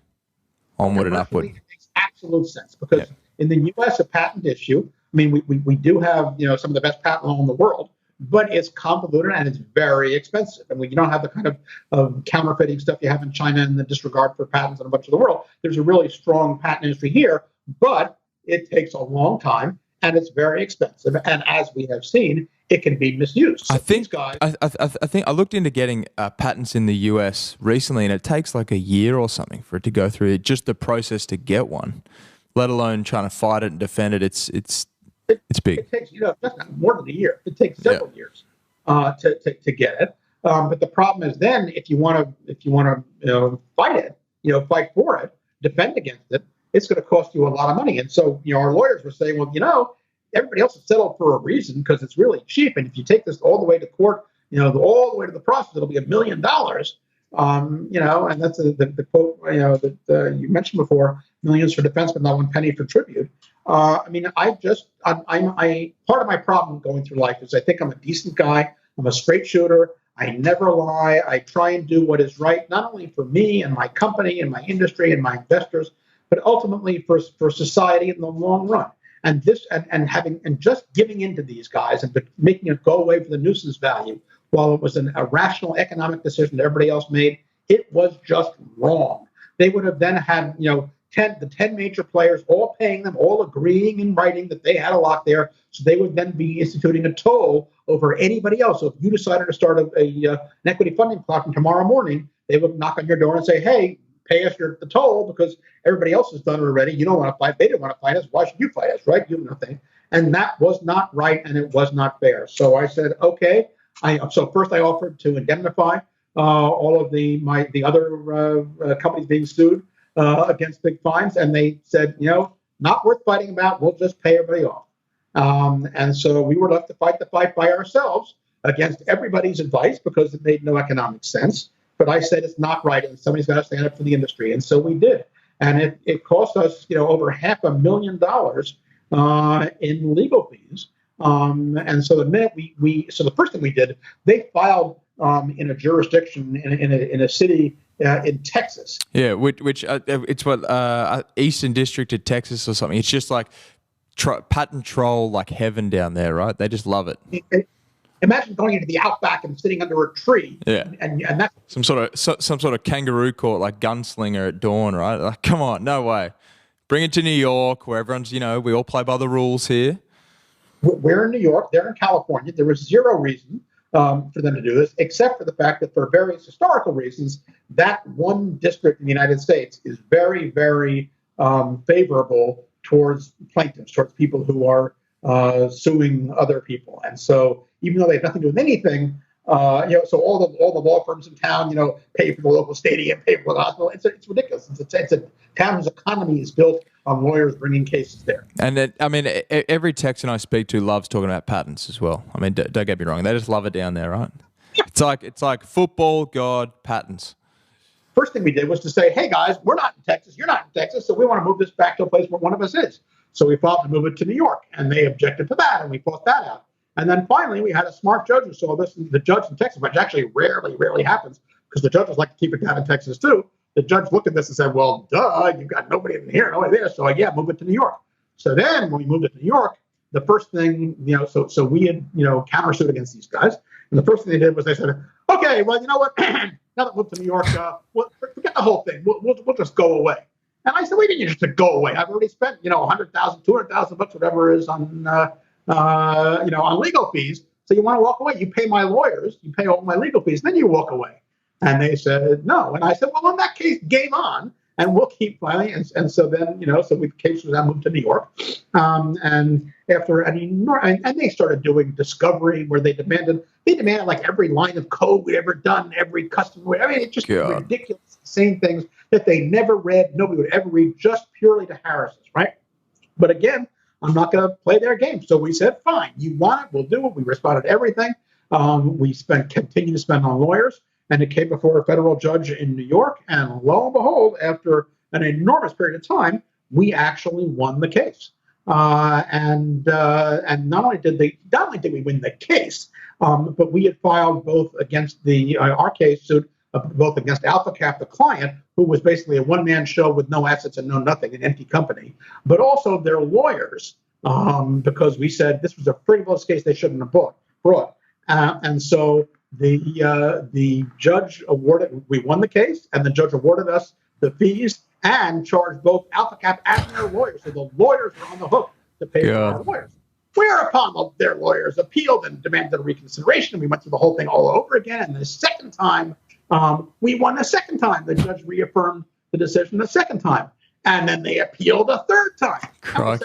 onward and upward. It makes absolute sense because in the U.S. a patent issue. I mean, we do have some of the best patent law in the world, but it's convoluted and it's very expensive. And you don't have the kind of counterfeiting stuff you have in China and the disregard for patents in a bunch of the world. There's a really strong patent industry here, but it takes a long time and it's very expensive. And as we have seen, it can be misused. So I think I looked into getting patents in the US recently, and it takes like a year or something for it to go through. Just the process to get one, let alone trying to fight it and defend it. It's big. It takes just more than a year. It takes several years to get it. But the problem is then if you want to fight it, fight for it, defend against it, it's going to cost you a lot of money. And so our lawyers were saying, well, everybody else has settled for a reason because it's really cheap. And if you take this all the way to court, all the way to the process, it'll be $1 million. And that's the quote, that you mentioned before, millions for defense, but not one penny for tribute. I'm part of my problem going through life is I think I'm a decent guy. I'm a straight shooter. I never lie. I try and do what is right, not only for me and my company and my industry and my investors, but ultimately for society in the long run. And this and just giving in to these guys and making it go away for the nuisance value, while it was a rational economic decision that everybody else made, it was just wrong. They would have then had, the 10 major players all paying them, all agreeing in writing that they had a lock there. So they would then be instituting a toll over anybody else. So if you decided to start an equity funding platform tomorrow morning, they would knock on your door and say, hey, pay us the toll because everybody else has done it already. You don't want to fight. They didn't want to fight us. Why should you fight us, right? You have nothing. And that was not right, and it was not fair. So I said, okay. So first I offered to indemnify all of the other companies being sued against big fines, and they said, not worth fighting about. We'll just pay everybody off. And so we were left to fight the fight by ourselves against everybody's advice because it made no economic sense. But I said it's not right, and somebody's got to stand up for the industry, and so we did. And it cost us, over $500,000 in legal fees. And so the minute so the first thing we did, they filed in a jurisdiction in a city in Texas. Yeah, which it's what Eastern District of Texas or something. It's just like patent troll like heaven down there, right? They just love it. Imagine going into the outback and sitting under a tree. Yeah, and that's some sort of kangaroo court, like Gunslinger at dawn, right? Like, come on, no way. Bring it to New York, where everyone's, we all play by the rules here. We're in New York. They're in California. There was zero reason for them to do this, except for the fact that for various historical reasons, that one district in the United States is very, very favorable towards plaintiffs, towards people who are suing other people. And so even though they have nothing to do with anything, so all the law firms in town, pay for the local stadium, pay for the hospital. It's ridiculous. It's a town whose economy is built on lawyers bringing cases there. And every Texan I speak to loves talking about patents as well. I mean, don't get me wrong; they just love it down there, right? It's like football, God, patents. First thing we did was to say, hey guys, we're not in Texas, you're not in Texas, so we want to move this back to a place where one of us is. So we filed to move it to New York, and they objected to that, and we fought that out. And then finally, we had a smart judge who saw this, the judge in Texas, which actually rarely happens, because the judges like to keep it down in Texas too. The judge looked at this and said, well, duh, you've got nobody in here, nobody there, so yeah, move it to New York. So then when we moved it to New York, the first thing, so we had, countersued against these guys. And the first thing they did was they said, okay, well, you know what, now that we moved to New York, forget the whole thing, we'll just go away. And I said, we didn't just to go away. I've already spent, $100,000, $200,000 bucks, whatever it is on legal fees. So you want to walk away? You pay my lawyers, you pay all my legal fees, then you walk away. And they said no. And I said, well, in that case, game on, and we'll keep filing. And so then, so the case was I moved to New York. And after and they started doing discovery where they demanded like every line of code we'd ever done, every customer. I mean, it's just ridiculous, same things that they never read, nobody would ever read, just purely to harass us, right? But again, I'm not going to play their game. So we said, fine, you want it, we'll do it. We responded to everything. We continue to spend on lawyers. And it came before a federal judge in New York. And lo and behold, after an enormous period of time, we actually won the case. And not only did we win the case, but we had filed both against our case suit, both against AlphaCap, the client, who was basically a one-man show with no assets and no nothing, an empty company, but also their lawyers, because we said this was a frivolous case they shouldn't have brought. And so the judge we won the case, and the judge awarded us the fees and charged both AlphaCap and their lawyers. So the lawyers were on the hook to pay for our lawyers. Whereupon their lawyers appealed and demanded a reconsideration. We went through the whole thing all over again. And the second time, we won the second time. The judge reaffirmed the decision the second time. And then they appealed a third time.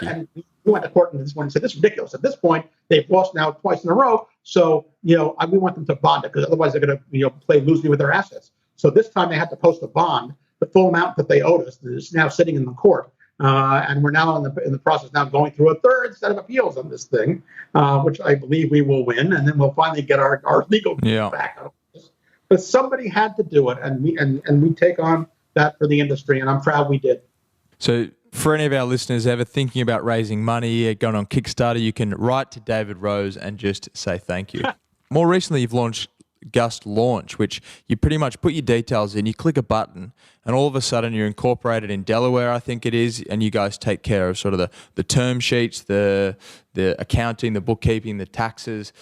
And we went to court and this one and said, this is ridiculous. At this point, they've lost now twice in a row. So, we want them to bond it because otherwise they're going to, play loosely with their assets. So this time they had to post a bond, the full amount that they owed us is now sitting in the court. And we're now in the process now going through a third set of appeals on this thing, which I believe we will win, and then we'll finally get our legal back out of this. But somebody had to do it, and we take on that for the industry, and I'm proud we did. So for any of our listeners ever thinking about raising money, going on Kickstarter, you can write to David Rose and just say thank you. More recently, you've launched Gust Launch, which you pretty much put your details in, you click a button, and all of a sudden you're incorporated in Delaware, I think it is, and you guys take care of sort of the term sheets, the accounting, the bookkeeping, the taxes.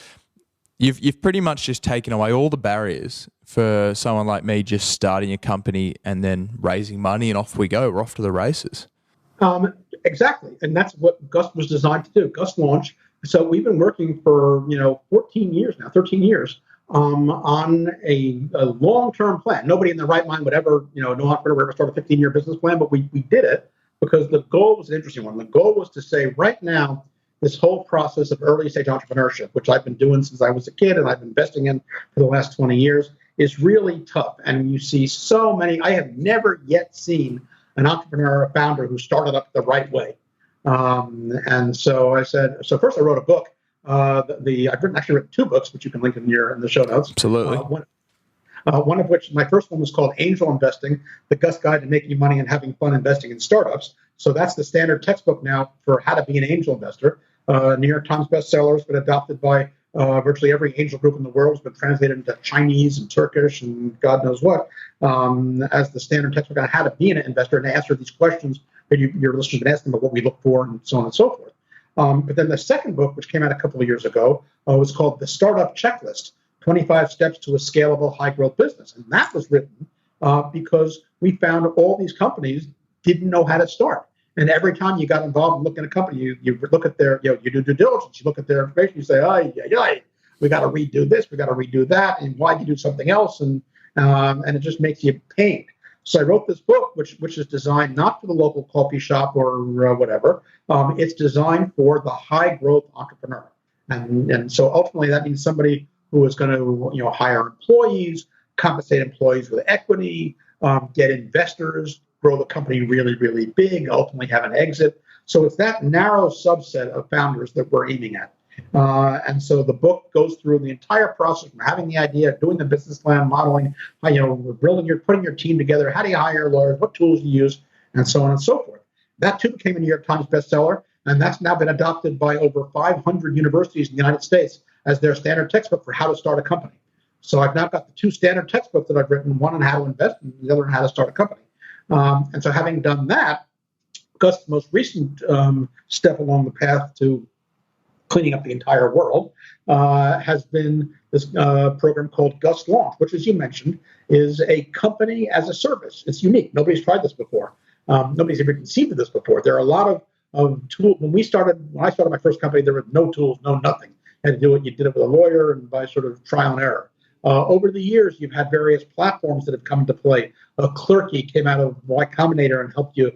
You've pretty much just taken away all the barriers for someone like me just starting a company and then raising money, and off we go. We're off to the races. Exactly, and that's what Gust was designed to do. Gust Launch. So we've been working for 13 years on a long-term plan. Nobody in their right mind would ever, no entrepreneur would ever start a 15-year business plan, but we did it because the goal was an interesting one. The goal was to say, right now, this whole process of early-stage entrepreneurship, which I've been doing since I was a kid and I've been investing in for the last 20 years, is really tough. And you see so many. I have never yet seen an entrepreneur, a founder who started up the right way. And so I said, first I wrote a book. I've actually written 2 books, which you can link in the show notes. Absolutely. One of which, my first one was called Angel Investing, the Gust Guide to Making Money and Having Fun Investing in Startups. So that's the standard textbook now for how to be an angel investor. New York Times bestseller, has been adopted by virtually every angel group in the world. It's been translated into Chinese and Turkish and God knows what as the standard textbook on how to be an investor and answer these questions that your listeners have been asking about what we look for and so on and so forth. But then the second book, which came out a couple of years ago, was called The Startup Checklist, 25 Steps to a Scalable High-Growth Business. And that was written because we found all these companies didn't know how to start. And every time you got involved in looking at a company, you look at their, you do due diligence, you look at their information, you say, we got to redo this, we got to redo that, and why do you do something else? And it just makes you pain. So I wrote this book, which is designed not for the local coffee shop or whatever. It's designed for the high growth entrepreneur, and so ultimately that means somebody who is going to hire employees, compensate employees with equity, get investors, grow the company really, really big, ultimately have an exit. So it's that narrow subset of founders that we're aiming at. And so the book goes through the entire process from having the idea, doing the business plan, modeling, putting your team together, how do you hire lawyers, what tools you use, and so on and so forth. That too became a New York Times bestseller, and that's now been adopted by over 500 universities in the United States as their standard textbook for how to start a company. So I've now got the 2 standard textbooks that I've written, one on how to invest and the other on how to start a company. And so having done that, Gust's most recent step along the path to cleaning up the entire world has been this program called Gust Launch, which, as you mentioned, is a company as a service. It's unique. Nobody's tried this before. Nobody's ever conceived of this before. There are a lot of tools. When I started my first company, there were no tools, no nothing. You had to do it. You did it with a lawyer and by sort of trial and error. Over the years, you've had various platforms that have come into play. Clerky came out of Y Combinator and helped you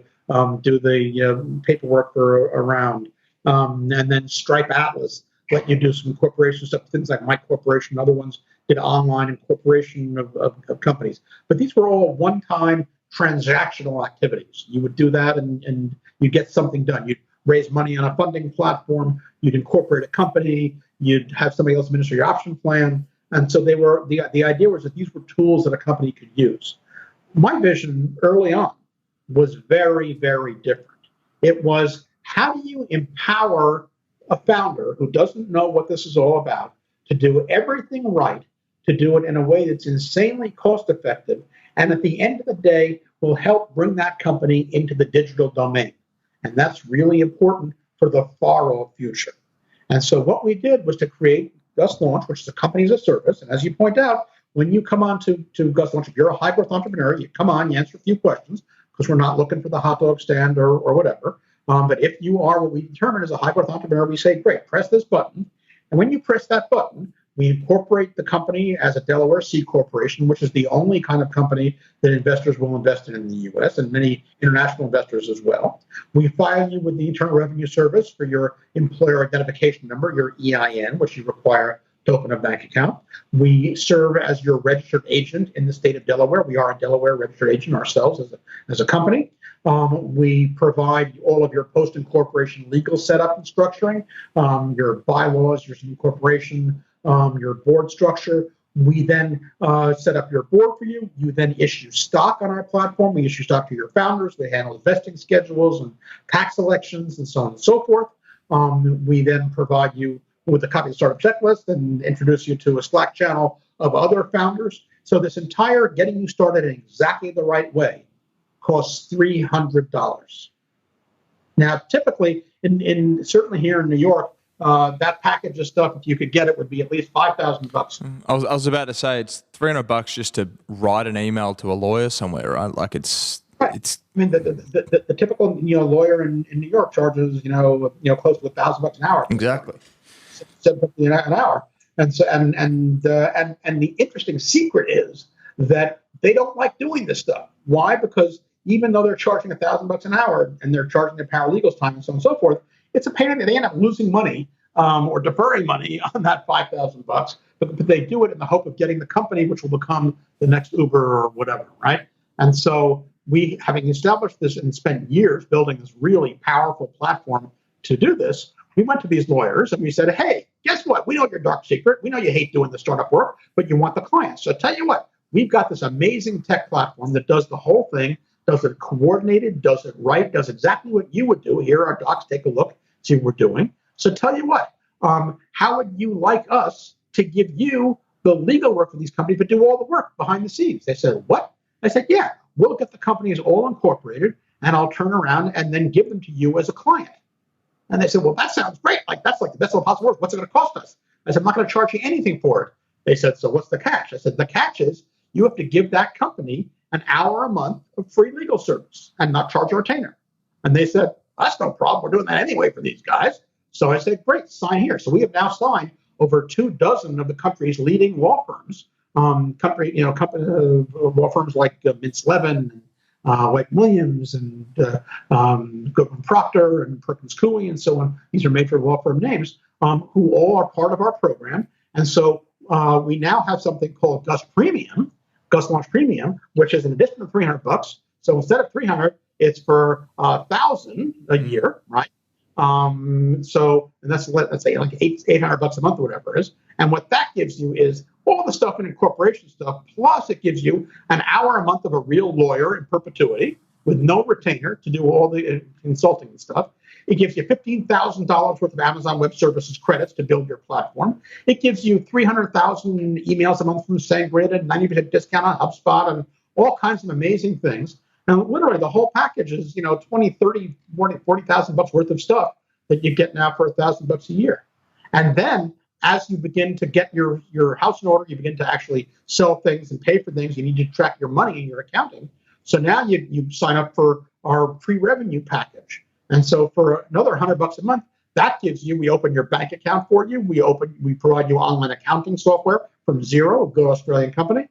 do the paperwork for a round. And then Stripe Atlas let you do some incorporation stuff, things like My Corporation. Other ones did online incorporation of companies. But these were all one-time transactional activities. You would do that and you get something done. You'd raise money on a funding platform. You'd incorporate a company. You'd have somebody else administer your option plan. And so they were the idea was that these were tools that a company could use. My vision early on was very, very different. It was, how do you empower a founder who doesn't know what this is all about to do everything right, to do it in a way that's insanely cost effective, and at the end of the day will help bring that company into the digital domain? And that's really important for the far off future. And so what we did was to create Gust Launch, which is a company as a service. And as you point out, when you come on to Gust Launch, if you're a high growth entrepreneur, you come on, you answer a few questions, because we're not looking for the hot dog stand or whatever. But if you are what we determine as a high growth entrepreneur, we say, great, press this button. And when you press that button, we incorporate the company as a Delaware C corporation, which is the only kind of company that investors will invest in the U.S. and many international investors as well. We file you with the Internal Revenue Service for your employer identification number, your EIN, which you require to open a bank account. We serve as your registered agent in the state of Delaware. We are a Delaware registered agent ourselves as a company. We provide all of your post-incorporation legal setup and structuring, your bylaws, your incorporation, your board structure. We then set up your board for you. You then issue stock on our platform. We issue stock to your founders. We handle vesting schedules and tax elections and so on and so forth. We then provide you with a copy of the startup checklist and introduce you to a Slack channel of other founders. So this entire getting you started in exactly the right way costs $300. Now, typically, in certainly here in New York, that package of stuff, if you could get it, would be at least $5,000. I was about to say it's $300 just to write an email to a lawyer somewhere, right? Like it's. Right. I mean, the typical lawyer in New York charges close to $1,000 an hour. Exactly. $750 an hour, and so and the interesting secret is that they don't like doing this stuff. Why? Because even though they're charging $1,000 an hour and they're charging their paralegals time and so on and so forth, it's a pain in the they end up losing money or deferring money on that $5,000, but they do it in the hope of getting the company, which will become the next Uber or whatever, right? And so we, having established this and spent years building this really powerful platform to do this, we went to these lawyers and we said, hey, guess what? We know your dark secret. We know you hate doing the startup work, but you want the clients. So tell you what, we've got this amazing tech platform that does the whole thing, does it coordinated, does it right, does exactly what you would do. Here are docs, take a look, see what we're doing. So tell you what, how would you like us to give you the legal work for these companies, but do all the work behind the scenes? They said, what? I said, yeah, we'll get the companies all incorporated and I'll turn around and then give them to you as a client. And they said, well, that sounds great. That's the best of possible work. What's it going to cost us? I said, I'm not going to charge you anything for it. They said, so what's the catch? I said, the catch is you have to give that company an hour a month of free legal service and not charge a retainer. And they said, that's no problem. We're doing that anyway for these guys. So I said, great, sign here. So we have now signed over 24 of the country's leading law firms, law firms like Mintz Levin, White Williams and Goodman Proctor and Perkins Coie and so on. These are major law firm names who all are part of our program. And so we now have something called Gust Launch Premium, which is an additional $300. So instead of $300, it's for $1,000 a year, right? So and let's say like $800 a month or whatever it is. And what that gives you is all the stuff in incorporation stuff, plus it gives you an hour a month of a real lawyer in perpetuity with no retainer to do all the consulting and stuff. It gives you $15,000 worth of Amazon Web Services credits to build your platform. It gives you 300,000 emails a month from SendGrid and 90% discount on HubSpot and all kinds of amazing things. And literally the whole package is, 20, 30, 40,000 bucks worth of stuff that you get now for $1,000 a year. And then as you begin to get your house in order, you begin to actually sell things and pay for things. You need to track your money in your accounting. So now you sign up for our pre-revenue package. And so for another $100 a month, that gives you, we open your bank account for you. We provide you online accounting software from zero, a good Australian company.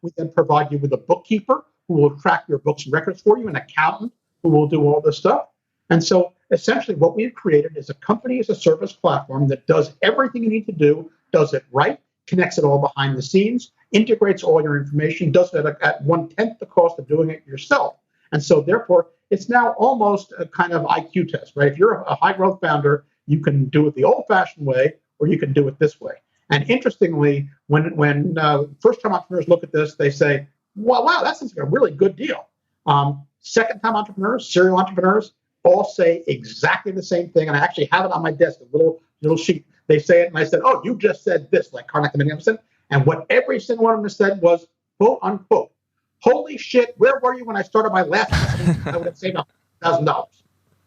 We then provide you with a bookkeeper who will track your books and records for you, an accountant who will do all this stuff. And so essentially what we've created is a company as a service platform that does everything you need to do, does it right, connects it all behind the scenes, integrates all your information, does it at 1/10 the cost of doing it yourself. And so therefore, it's now almost a kind of IQ test, right? If you're a high growth founder, you can do it the old fashioned way, or you can do it this way. And interestingly, when first time entrepreneurs look at this, they say, wow, that seems like a really good deal. Second time entrepreneurs, serial entrepreneurs, all say exactly the same thing. And I actually have it on my desk, a little sheet. They say it, and I said, oh, you just said this, like Karnak the Mini Emerson. And what every single one of them said was, quote unquote, holy shit, where were you when I started my last company? I would have saved $1,000.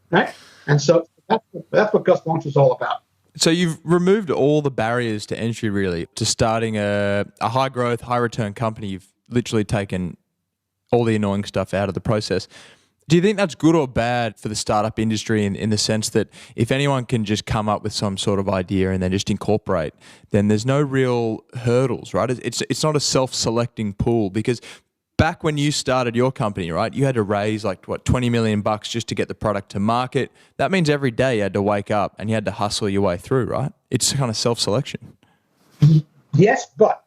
Right? And so that's what Gust Launch is all about. So you've removed all the barriers to entry, really, to starting a high growth, high return company. You've literally taken all the annoying stuff out of the process. Do you think that's good or bad for the startup industry in the sense that if anyone can just come up with some sort of idea and then just incorporate, then there's no real hurdles, right? It's not a self-selecting pool, because back when you started your company, right, you had to raise like $20 million just to get the product to market. That means every day you had to wake up and you had to hustle your way through, right? It's kind of self-selection. Yes, but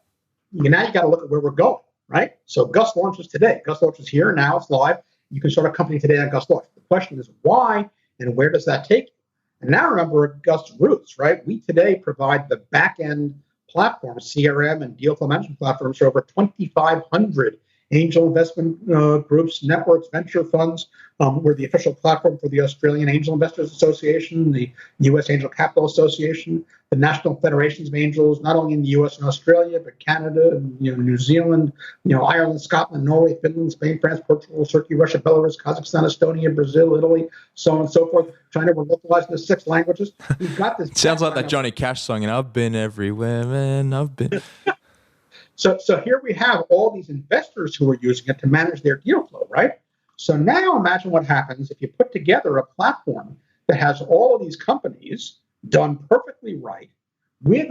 now you got to look at where we're going, right? So Gust Launch is today. Gust Launch is here now. It's live. You can start a company today on Gust Launch. The question is why and where does that take you? And now remember Gust's roots, right? We today provide the back-end platform, CRM and deal flow management platforms for over 2,500 angel investment groups, networks, venture funds. We're the official platform for the Australian Angel Investors Association, the U.S. Angel Capital Association, the National Federations of Angels, not only in the U.S. and Australia, but Canada, and, New Zealand, Ireland, Scotland, Norway, Finland, Spain, France, Portugal, Turkey, Russia, Belarus, Kazakhstan, Estonia, Brazil, Italy, so on and so forth. China, we're localized into 6 languages. We've got this. Sounds like that Johnny Cash song, and I've been everywhere, man. I've been. So here we have all these investors who are using it to manage their deal flow, right? So now imagine what happens if you put together a platform that has all of these companies done perfectly right, with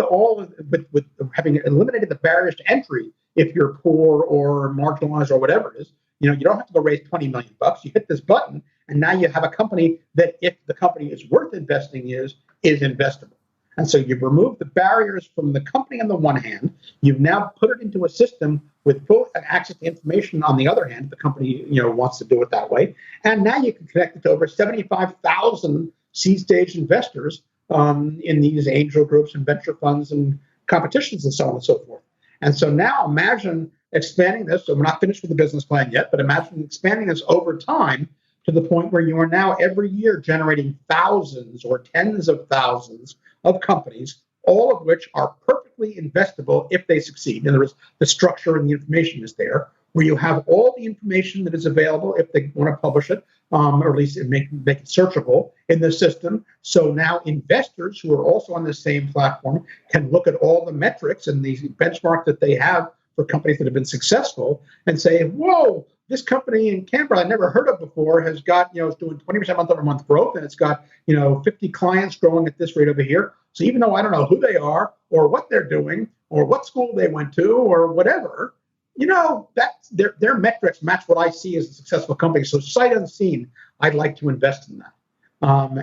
having eliminated the barriers to entry if you're poor or marginalized or whatever it is. You don't have to go raise $20 million. You hit this button, and now you have a company that, if the company is worth investing, is investable. And so you've removed the barriers from the company on the one hand. You've now put it into a system with full access to information on the other hand. The company wants to do it that way. And now you can connect it to over 75,000 seed-stage investors in these angel groups and venture funds and competitions and so on and so forth. And so now imagine expanding this. So we're not finished with the business plan yet, but imagine expanding this over time to the point where you are now every year generating thousands or tens of thousands of companies, all of which are perfectly investable if they succeed. In other words, the structure and the information is there, where you have all the information that is available if they want to publish it, or at least make it searchable in the system. So now investors who are also on the same platform can look at all the metrics and the benchmark that they have for companies that have been successful and say, whoa, this company in Canberra I never heard of before has got, it's doing 20% month-over-month growth, and it's got, 50 clients growing at this rate over here. So even though I don't know who they are or what they're doing or what school they went to or whatever, that their metrics match what I see as a successful company. So sight unseen, I'd like to invest in that.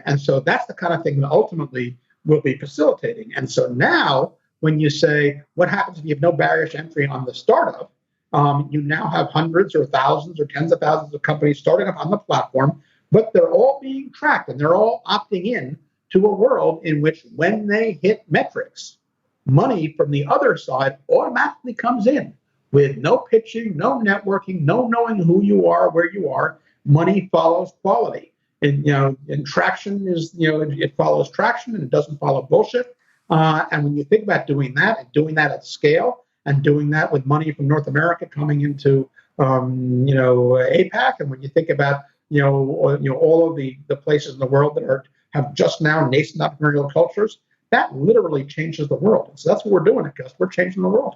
And so that's the kind of thing that ultimately will be facilitating. And so now when you say, what happens if you have no barriers to entry on the startup? You now have hundreds or thousands or tens of thousands of companies starting up on the platform, but they're all being tracked and they're all opting in to a world in which when they hit metrics, money from the other side automatically comes in with no pitching, no networking, no knowing who you are, where you are. Money follows quality. And, and traction is, it follows traction and it doesn't follow bullshit. And when you think about doing that and doing that at scale, and doing that with money from North America coming into, APAC. And when you think about, all of the places in the world that have just now nascent entrepreneurial cultures, that literally changes the world. And so that's what we're doing at Gust. We're changing the world.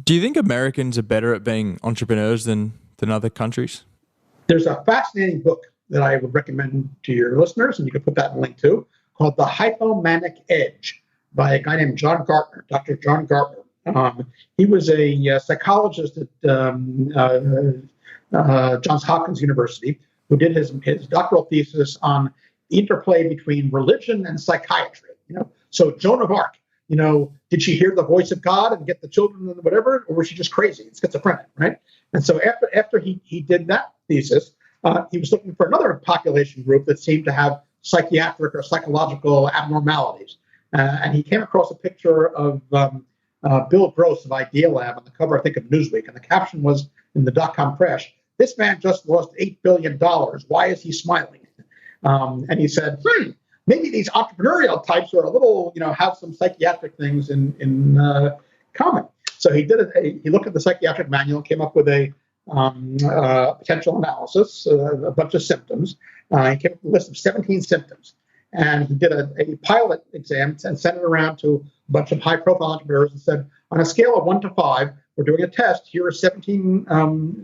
Do you think Americans are better at being entrepreneurs than other countries? There's a fascinating book that I would recommend to your listeners, and you can put that in a link too, called The Hypomanic Edge by a guy named John Gartner, Dr. John Gartner. He was a psychologist at Johns Hopkins University who did his doctoral thesis on the interplay between religion and psychiatry. So Joan of Arc, did she hear the voice of God and get the children and whatever, or was she just crazy and schizophrenic, right? And so after he did that thesis, he was looking for another population group that seemed to have psychiatric or psychological abnormalities. And he came across a picture of Bill Gross of Idea Lab on the cover, I think, of Newsweek. And the caption was, in the dot-com crash, "This man just lost $8 billion. Why is he smiling?" And he said, maybe these entrepreneurial types are a little, have some psychiatric things in common. So he he looked at the psychiatric manual and came up with a potential analysis, a bunch of symptoms. He came up with a list of 17 symptoms. And he did a pilot exam and sent it around to a bunch of high-profile entrepreneurs and said, on a scale of 1 to 5, we're doing a test. Here are 17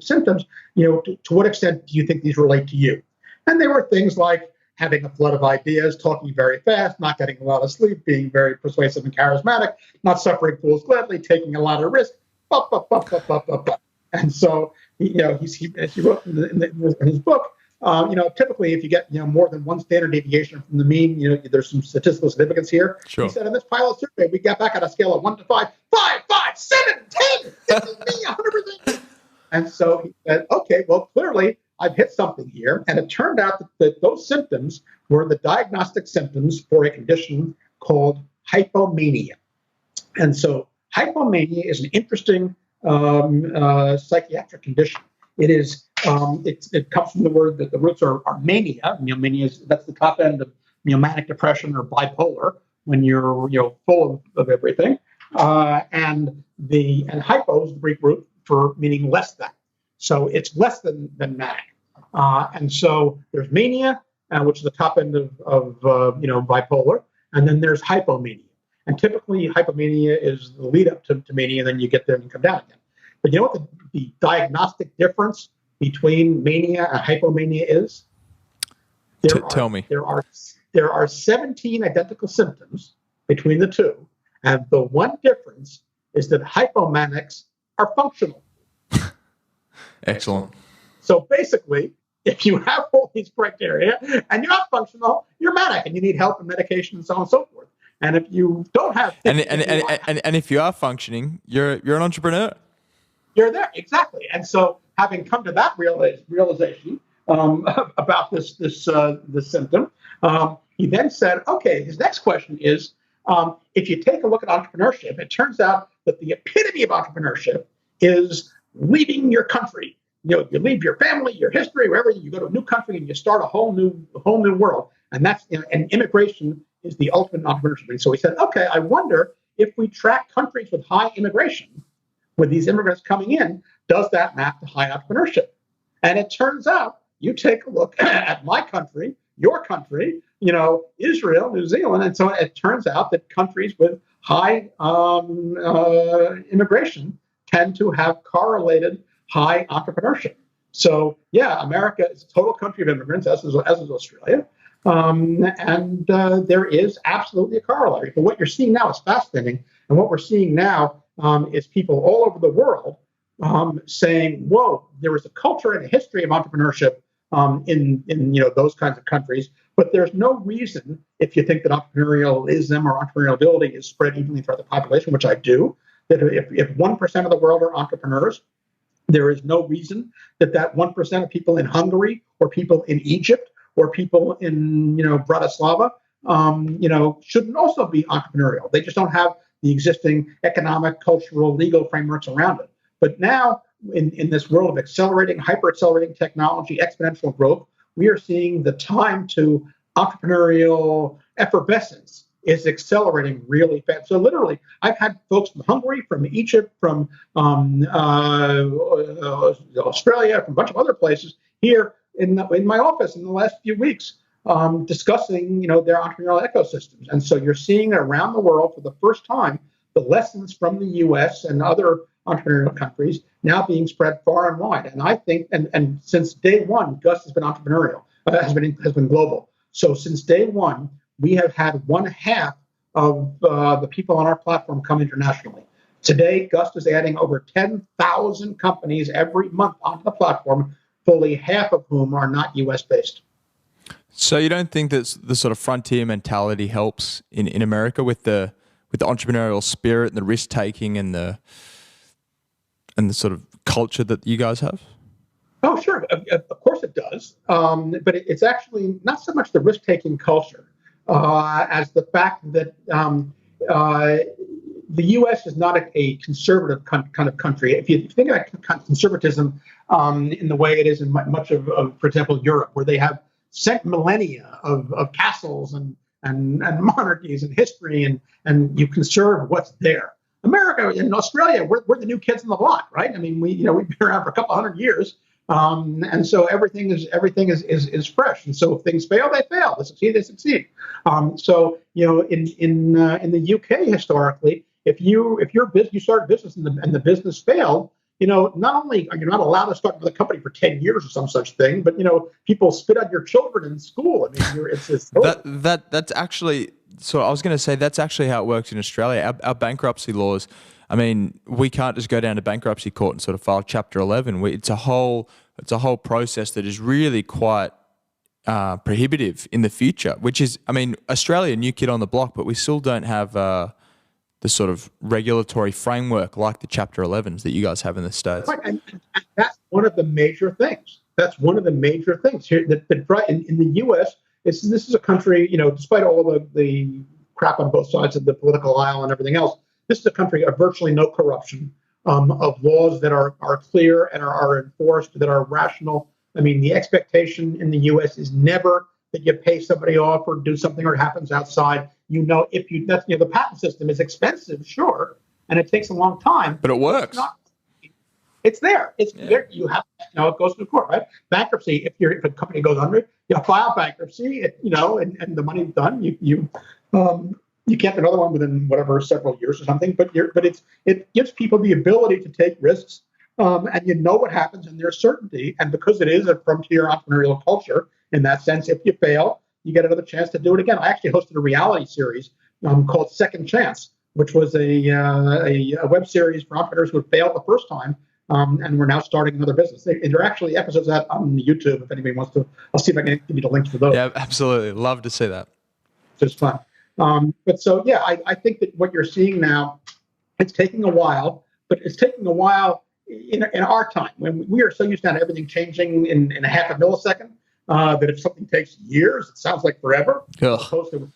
symptoms. To what extent do you think these relate to you? And they were things like having a flood of ideas, talking very fast, not getting a lot of sleep, being very persuasive and charismatic, not suffering fools gladly, taking a lot of risk. And so he wrote in his book, typically if you get, more than one standard deviation from the mean, there's some statistical significance here. Sure. He said in this pilot survey, we got back on a scale of 1 to 5, 5, 5, 7, 10, 50, 100%. And so he said, okay, well, clearly I've hit something here. And it turned out that those symptoms were the diagnostic symptoms for a condition called hypomania. And so hypomania is an interesting psychiatric condition. It is. It comes from the word that the roots are mania. Mania that's the top end of manic depression or bipolar when you're full of everything. And hypo is the Greek root for meaning less than. So it's less than manic. And so there's mania, which is the top end of bipolar, and then there's hypomania. And typically hypomania is the lead up to mania, and then you get there and you come down again. But you know what the diagnostic difference between mania and hypomania is? Tell me. There are 17 identical symptoms between the two, and the one difference is that hypomanics are functional. Excellent. So basically, if you have all these criteria and you're not functional, you're manic and you need help and medication and so on and so forth. And if you don't have, and if you are functioning, you're an entrepreneur. You're there, exactly. And so, having come to that realization about this symptom, he then said, "Okay, his next question is, if you take a look at entrepreneurship, it turns out that the epitome of entrepreneurship is leaving your country. You leave your family, your history, wherever you go to a new country and you start a whole new world. And that's and immigration is the ultimate entrepreneurship. And so he said, okay, I wonder if we track countries with high immigration, with these immigrants coming in, does that map to high entrepreneurship? And it turns out, you take a look at my country, your country, Israel, New Zealand, and so it turns out that countries with high immigration tend to have correlated high entrepreneurship. So yeah, America is a total country of immigrants, as is Australia. And there is absolutely a corollary. But what you're seeing now is fascinating. And what we're seeing now is people all over the world saying, whoa, there is a culture and a history of entrepreneurship in those kinds of countries. But there's no reason, if you think that entrepreneurialism or entrepreneurial ability is spread evenly throughout the population, which I do, that if 1% of the world are entrepreneurs, there is no reason that 1% of people in Hungary or people in Egypt or people in Bratislava shouldn't also be entrepreneurial. They just don't have the existing economic, cultural, legal frameworks around it. But now in this world of accelerating, hyper-accelerating technology, exponential growth, we are seeing the time to entrepreneurial effervescence is accelerating really fast. So literally, I've had folks from Hungary, from Egypt, from Australia, from a bunch of other places here in my office in the last few weeks discussing, their entrepreneurial ecosystems. And so you're seeing around the world for the first time the lessons from the U.S. and other entrepreneurial countries now being spread far and wide. And I think, and since day one, Gust has been entrepreneurial, has been global. So since day one, we have had 1/2 of the people on our platform come internationally. Today, Gust is adding over 10,000 companies every month onto the platform, fully half of whom are not U.S. based. So you don't think that the sort of frontier mentality helps in America with the entrepreneurial spirit and the risk taking and the sort of culture that you guys have? Oh, sure. Of course it does. But it's actually not so much the risk-taking culture as the fact that the U.S. is not a conservative kind of country. If you think about conservatism in the way it is in much of, for example, Europe, where they have millennia of castles and monarchies and history, and you conserve what's there. America and Australia, we're the new kids on the block, right? I mean, we've been around for a couple hundred years, and so everything is fresh. And so if things fail, they fail. They succeed, they succeed. So in the UK historically, if you start a business and the business failed, not only are you not allowed to start with a company for 10 years or some such thing, but people spit on your children in school. I mean, that's actually. So I was going to say that's actually how it works in Australia. Our bankruptcy laws, I mean, we can't just go down to bankruptcy court and sort of file Chapter 11. It's a whole it's a whole process that is really quite prohibitive in the future, which is, I mean, Australia, new kid on the block, but we still don't have the sort of regulatory framework like the Chapter 11s that you guys have in the States. Right, and that's one of the major things. That's one of the major things here. That in the U.S., this is a country, despite all the crap on both sides of the political aisle and everything else, this is a country of virtually no corruption, of laws that are clear and are enforced, that are rational. I mean, the expectation in the U.S. is never that you pay somebody off or do something or it happens outside. The patent system is expensive, sure, and it takes a long time. But it works. It's there. It's there. You have, it goes to court, right? Bankruptcy. If a company goes under, you file bankruptcy. And the money's done. You can't do another one within several years or something. But it gives people the ability to take risks, and what happens, and there's certainty. And because it is a frontier entrepreneurial culture, in that sense, if you fail, you get another chance to do it again. I actually hosted a reality series called Second Chance, which was a web series for entrepreneurs who had failed the first time. And we're now starting another business. There are actually episodes of that on YouTube if anybody wants to. I'll see if I can give you the links for those. Yeah, absolutely. Love to see that. It's just fun. I think that what you're seeing now, it's taking a while, but it's taking a while in our time when we are so used to everything changing in a half a millisecond that if something takes years, it sounds like forever. Opposed to,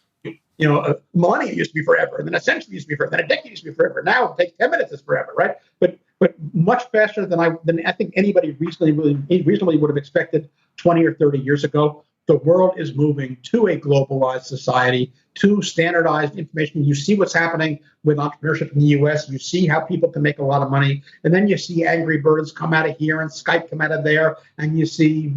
millennia used to be forever, and then a century used to be forever, then a decade used to be forever. Now it takes 10 minutes is forever, right? But much faster than I think anybody reasonably would have expected 20 or 30 years ago. The world is moving to a globalized society, to standardized information. You see what's happening with entrepreneurship in the U.S. You see how people can make a lot of money, and then you see Angry Birds come out of here and Skype come out of there, and you see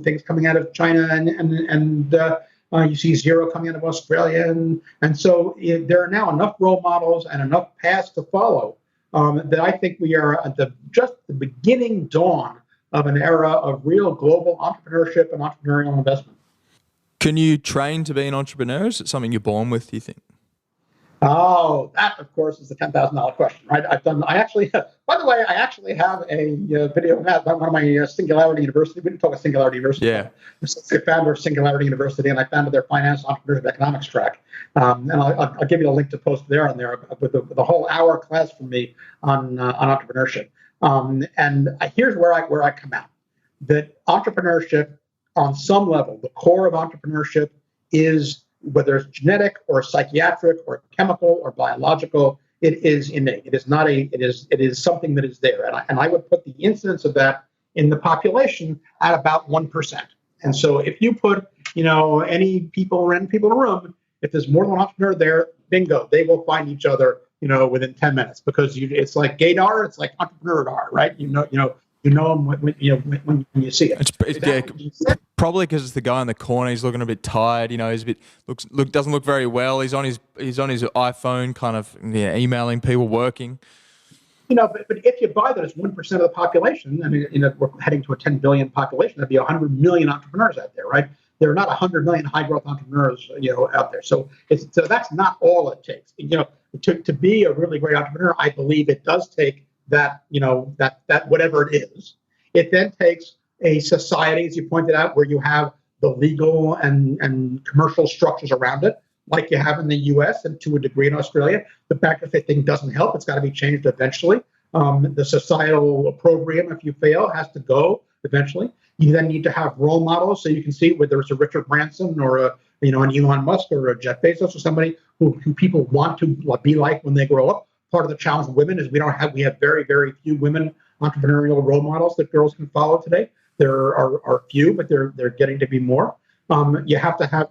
things coming out of China and you see Zero coming out of Australia, and so there are now enough role models and enough paths to follow that I think we are at just the beginning dawn of an era of real global entrepreneurship and entrepreneurial investment. Can you train to be an entrepreneur? Is it something you're born with, do you think? Oh, that, of course, is the $10,000 question, right? I actually have a video at one of my Singularity University. We didn't talk about Singularity University. Yeah. I'm the founder of Singularity University, and I founded their finance, entrepreneurship, economics track. And I'll give you a link to post there with the whole hour class from me on entrepreneurship. And here's where I come out. That entrepreneurship, on some level, the core of entrepreneurship is, whether it's genetic or psychiatric or chemical or biological, it is innate. It is not it is something that is there. And I would put the incidence of that in the population at about 1%. And so if you put, any people in a room, if there's more than one entrepreneur there, bingo, they will find each other, within 10 minutes, because it's like gaydar, it's like entrepreneur-dar, right? You know them when you see it. It's probably because it's the guy in the corner. He's looking a bit tired. He's a bit doesn't look very well. He's on his iPhone, kind of emailing people, working. But if you buy that as 1% of the population, I mean, we're heading to a 10 billion population. That'd be 100 million entrepreneurs out there, right? There are not 100 million high growth entrepreneurs, out there. So that's not all it takes. To be a really great entrepreneur, I believe it does take that whatever it is. It then takes a society, as you pointed out, where you have the legal and commercial structures around it, like you have in the U.S. and to a degree in Australia. The bankruptcy thing doesn't help. It's got to be changed eventually. The societal opprobrium, if you fail, has to go eventually. You then need to have role models, so you can see whether it's a Richard Branson or an Elon Musk or a Jeff Bezos or somebody who people want to be like when they grow up. Part of the challenge with women is we have very, very few women entrepreneurial role models that girls can follow today. There are few, but they're getting to be more. You have to have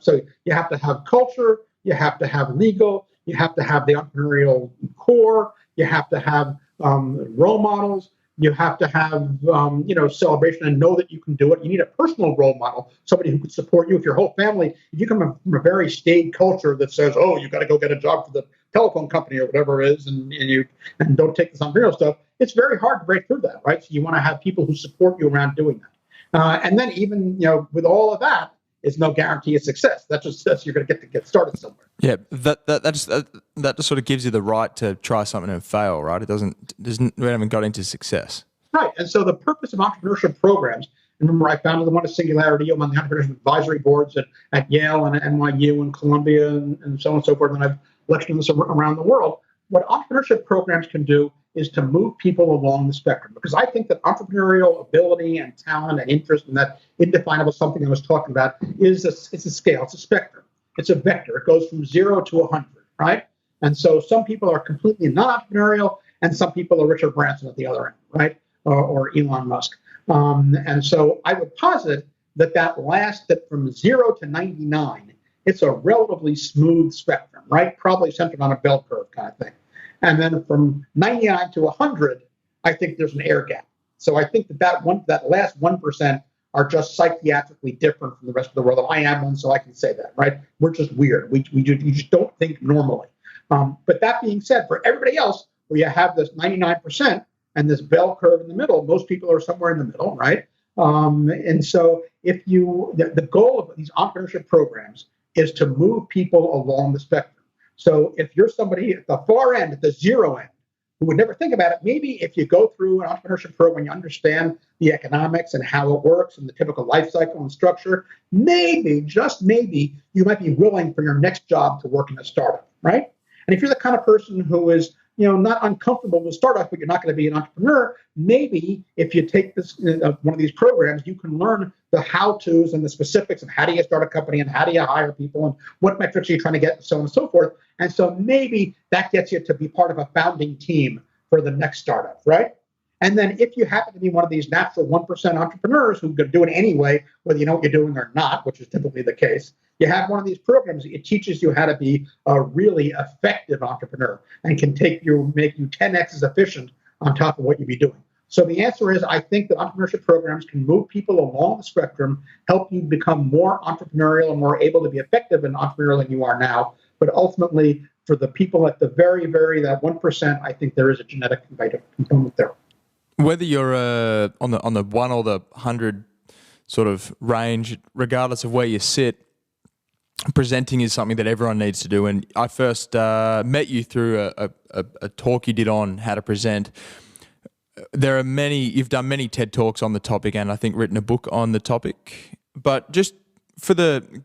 culture, you have to have legal, you have to have the entrepreneurial core, you have to have role models, you have to have celebration and know that you can do it. You need a personal role model, somebody who can support you. If your whole family, if you come from a very staid culture that says, oh, you got to go get a job for the telephone company or whatever it is, and don't take this entrepreneurial stuff, it's very hard to break through that, right? So you want to have people who support you around doing that. And then even with all of that, it's no guarantee of success. That just says you're going to get started somewhere. Yeah, that just sort of gives you the right to try something and fail, right? We haven't got into success. Right. And so the purpose of entrepreneurship programs, and remember, I founded the one at Singularity. I'm on the entrepreneurship advisory boards at Yale and NYU and Columbia and so on and so forth. And I've lectured on this around the world. What entrepreneurship programs can do is to move people along the spectrum, because I think that entrepreneurial ability and talent and interest and that indefinable something I was talking about it's a scale, it's a spectrum, it's a vector. It goes from 0 to 100, right? And so some people are completely non-entrepreneurial, and some people are Richard Branson at the other end, right? Or Elon Musk. And so I would posit that from 0 to 99, it's a relatively smooth spectrum, right? Probably centered on a bell curve kind of thing. And then from 99 to 100, I think there's an air gap. So I think that last 1% are just psychiatrically different from the rest of the world. And I am one, so I can say that, right? We're just weird. You just don't think normally. But that being said, for everybody else, where you have this 99% and this bell curve in the middle, most people are somewhere in the middle, right? And so the goal of these entrepreneurship programs is to move people along the spectrum. So if you're somebody at the far end, at the 0 end, who would never think about it, maybe if you go through an entrepreneurship program, you understand the economics and how it works and the typical life cycle and structure, maybe, just maybe, you might be willing for your next job to work in a startup, right? And if you're the kind of person who is not uncomfortable with startups, but you're not going to be an entrepreneur, maybe if you take this one of these programs, you can learn the how-tos and the specifics of how do you start a company and how do you hire people and what metrics are you trying to get and so on and so forth. And so maybe that gets you to be part of a founding team for the next startup, right? And then if you happen to be one of these natural 1% entrepreneurs who could do it anyway, whether you know what you're doing or not, which is typically the case, you have one of these programs, it teaches you how to be a really effective entrepreneur and can make you 10x as efficient on top of what you'd be doing. So the answer is, I think that entrepreneurship programs can move people along the spectrum, help you become more entrepreneurial and more able to be effective and entrepreneurial than you are now. But ultimately, for the people at the very, very, that 1%, I think there is a genetic component there. Whether you're on the 1 or the 100 sort of range, regardless of where you sit, presenting is something that everyone needs to do. And I first met you through a talk you did on how to present. There are you've done many TED Talks on the topic and I think written a book on the topic. But just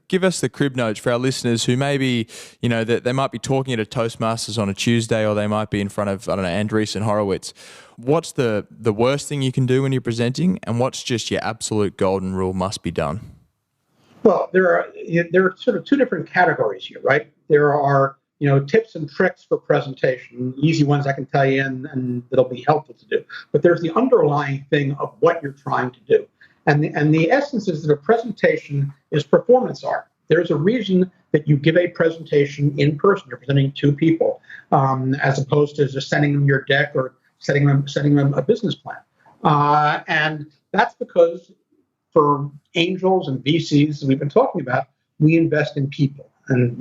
give us the crib notes for our listeners who maybe, that they might be talking at a Toastmasters on a Tuesday, or they might be in front of, Andreessen Horowitz. What's the worst thing you can do when you're presenting, and what's just your absolute golden rule must be done? Well, there are sort of two different categories here, right? There are, tips and tricks for presentation, easy ones I can tell you and that'll be helpful to do. But there's the underlying thing of what you're trying to do. And the essence is that a presentation is performance art. There's a reason that you give a presentation in person. You're presenting to people, as opposed to just sending them your deck or sending them a business plan. And that's because for angels and VCs, we've been talking about, we invest in people. And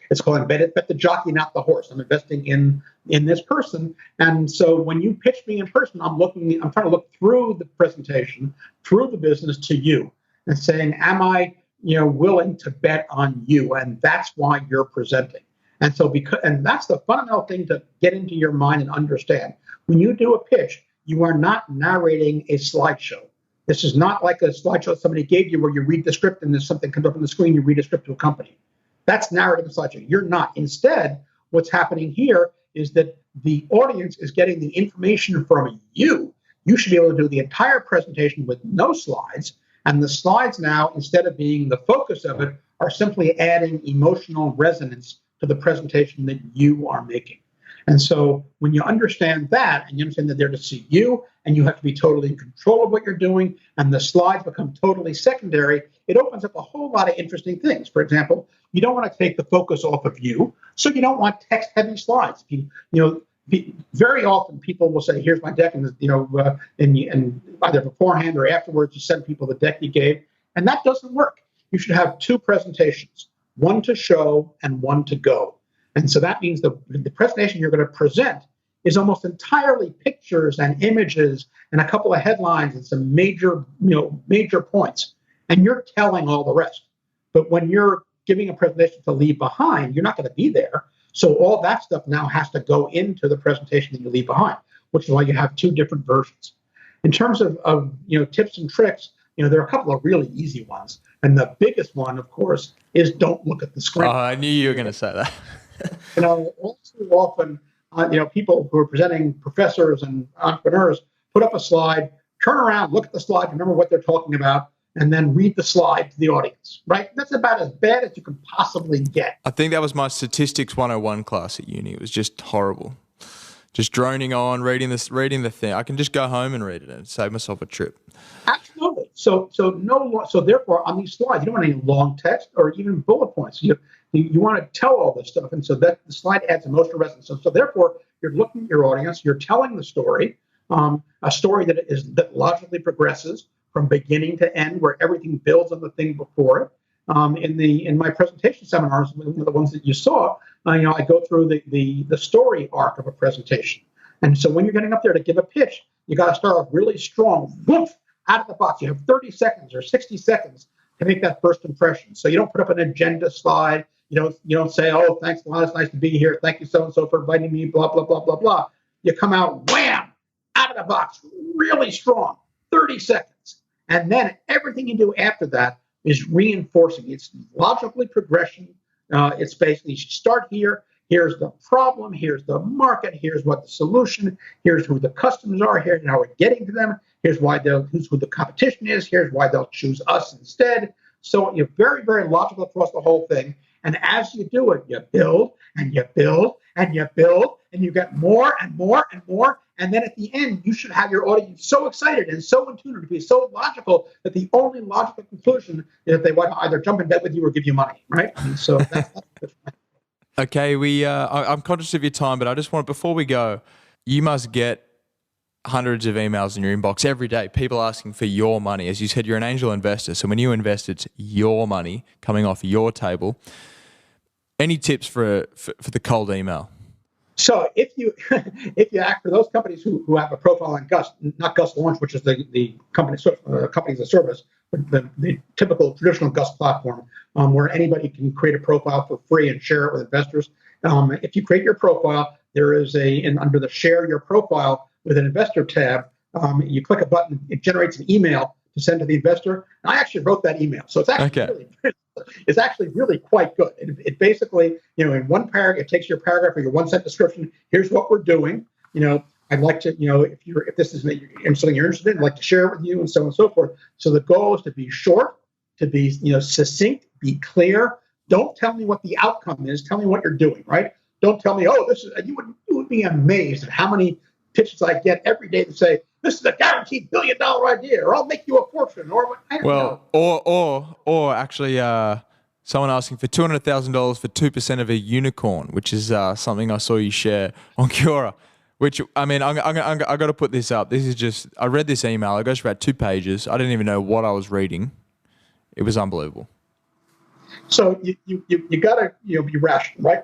it's called bet the jockey, not the horse. I'm investing in this person. And so when you pitch me in person, I'm trying to look through the presentation, through the business to you, and saying, am I willing to bet on you? And that's why you're presenting. And so and that's the fundamental thing to get into your mind and understand. When you do a pitch, you are not narrating a slideshow. This is not like a slideshow somebody gave you where you read the script and there's something comes up on the screen, you read a script to a company. That's narrative slideshow. You're not. Instead, what's happening here is that the audience is getting the information from you. You should be able to do the entire presentation with no slides. And the slides now, instead of being the focus of it, are simply adding emotional resonance to the presentation that you are making. And so when you understand that, and you understand that they're to see you, and you have to be totally in control of what you're doing, and the slides become totally secondary, it opens up a whole lot of interesting things. For example, you don't want to take the focus off of you, so you don't want text-heavy slides. Very often people will say, "Here's my deck," and and either beforehand or afterwards, you send people the deck you gave, and that doesn't work. You should have two presentations, one to show and one to go. And so that means the presentation you're going to present is almost entirely pictures and images and a couple of headlines and some major points. And you're telling all the rest. But when you're giving a presentation to leave behind, you're not going to be there. So all that stuff now has to go into the presentation that you leave behind, which is why you have two different versions. In terms of tips and tricks, there are a couple of really easy ones. And the biggest one, of course, is don't look at the screen. Oh, I knew you were going to say that. All too often, people who are presenting, professors and entrepreneurs, put up a slide, turn around, look at the slide, remember what they're talking about, and then read the slide to the audience, right? That's about as bad as you can possibly get. I think that was my Statistics 101 class at uni. It was just horrible. Just droning on, reading the thing. I can just go home and read it and save myself a trip. Absolutely. So therefore, on these slides, you don't want any long text or even bullet points. You want to tell all this stuff, and so that the slide adds emotional resonance. So therefore, you're looking at your audience, you're telling the story, a story that logically progresses from beginning to end, where everything builds on the thing before it. In my presentation seminars, the ones that you saw, I go through the story arc of a presentation. And so when you're getting up there to give a pitch, you got to start off really strong, woof, out of the box. You have 30 seconds or 60 seconds to make that first impression. So you don't put up an agenda slide. You don't say, oh, thanks a lot, it's nice to be here. Thank you so-and-so for inviting me, blah, blah, blah, blah, blah. You come out, wham, out of the box, really strong, 30 seconds. And then everything you do after that is reinforcing. It's logically progression. It's basically start here. Here's the problem. Here's the market. Here's what the solution. Here's who the customers are. Here's how we're getting to them. Here's who the competition is. Here's why they'll choose us instead. So you're very, very logical across the whole thing. And as you do it, you build and you build and you build and you get more and more and more. And then at the end, you should have your audience so excited and so in tune to be so logical that the only logical conclusion is that they want to either jump in bed with you or give you money, right? And so that's Okay, I'm conscious of your time, but I just want, before we go, you must get hundreds of emails in your inbox every day, people asking for your money. As you said, you're an angel investor, so when you invest, it's your money coming off your table. Any tips for the cold email? So if you act for those companies who have a profile on Gust, not Gust Launch, which is the company as a service, but the typical traditional Gust platform, where anybody can create a profile for free and share it with investors. If you create your profile, there is under the Share Your Profile with an Investor tab, you click a button, it generates an email to send to the investor. And I actually wrote that email, so it's actually really quite good. It basically, in one paragraph, it takes your paragraph or your 1 cent description. Here's what we're doing. I'd like to, if this is something you're interested in, I'd like to share it with you, and so on and so forth. So the goal is to be short, to be succinct, be clear. Don't tell me what the outcome is. Tell me what you're doing. Right? Don't tell me, oh, this is. You would be amazed at how many pitches I get every day that say, this is a guaranteed $1 billion idea, or I'll make you a fortune, or what. I don't know. Or actually, someone asking for $200,000 for 2% of a unicorn, which is something I saw you share on Quora. Which, I mean, I got to put this up. This is just, I read this email. It goes for about 2 pages. I didn't even know what I was reading. It was unbelievable. So you got to be rational, right?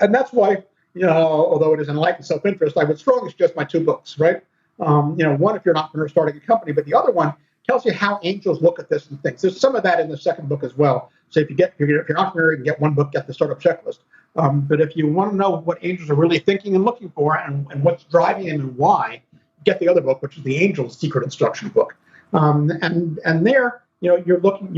And that's why, although it is enlightened self-interest, I would strongly suggest my 2 books, right? One, if you're an entrepreneur starting a company, but the other one tells you how angels look at this and things. There's some of that in the second book as well. So if you're an entrepreneur, you can get 1 book, get the startup checklist. But if you want to know what angels are really thinking and looking for and what's driving them and why, get the other book, which is the Angel's Secret Instruction book. And there, you're looking,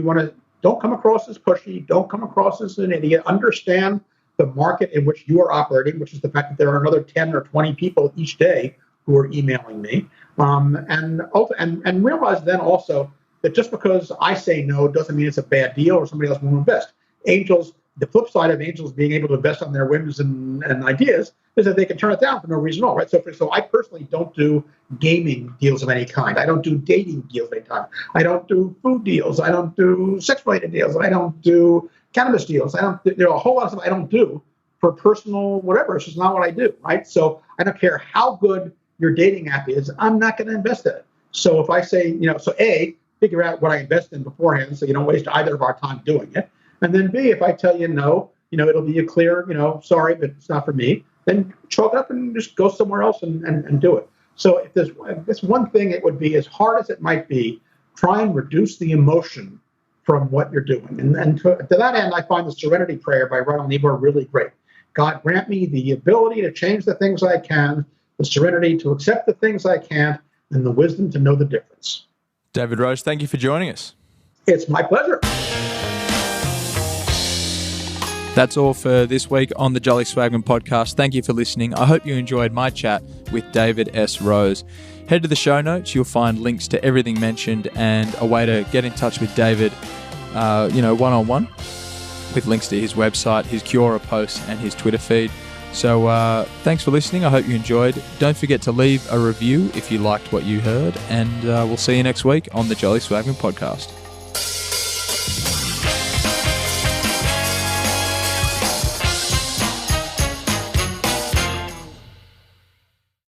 don't come across as pushy, don't come across as an idiot, understand the market in which you are operating, which is the fact that there are another 10 or 20 people each day who are emailing me, and realize then also that just because I say no doesn't mean it's a bad deal or somebody else won't invest. Angels, the flip side of angels being able to invest on their whims and ideas is that they can turn it down for no reason at all, right? So I personally don't do gaming deals of any kind. I don't do dating deals of any kind. I don't do food deals. I don't do sex-related deals. I don't do cannabis deals. There are a whole lot of stuff I don't do for personal whatever. It's just not what I do, right? So I don't care how good your dating app is, I'm not going to invest in it. So if I say, so A, figure out what I invest in beforehand so you don't waste either of our time doing it. And then B, if I tell you no, it'll be a clear, sorry, but it's not for me, then chalk it up and just go somewhere else and do it. So if there's one thing, it would be, as hard as it might be, try and reduce the emotion from what you're doing. And to that end, I find the Serenity Prayer by Arlan Hamiltons really great. God, grant me the ability to change the things I can, the serenity to accept the things I can't, and the wisdom to know the difference. David Rose, thank you for joining us. It's my pleasure. That's all for this week on the Jolly Swagman podcast. Thank you for listening. I hope you enjoyed my chat with David S. Rose. Head to the show notes. You'll find links to everything mentioned and a way to get in touch with David, one-on-one, with links to his website, his Quora posts, and his Twitter feed. So thanks for listening. I hope you enjoyed. Don't forget to leave a review if you liked what you heard, and we'll see you next week on the Jolly Swagman podcast.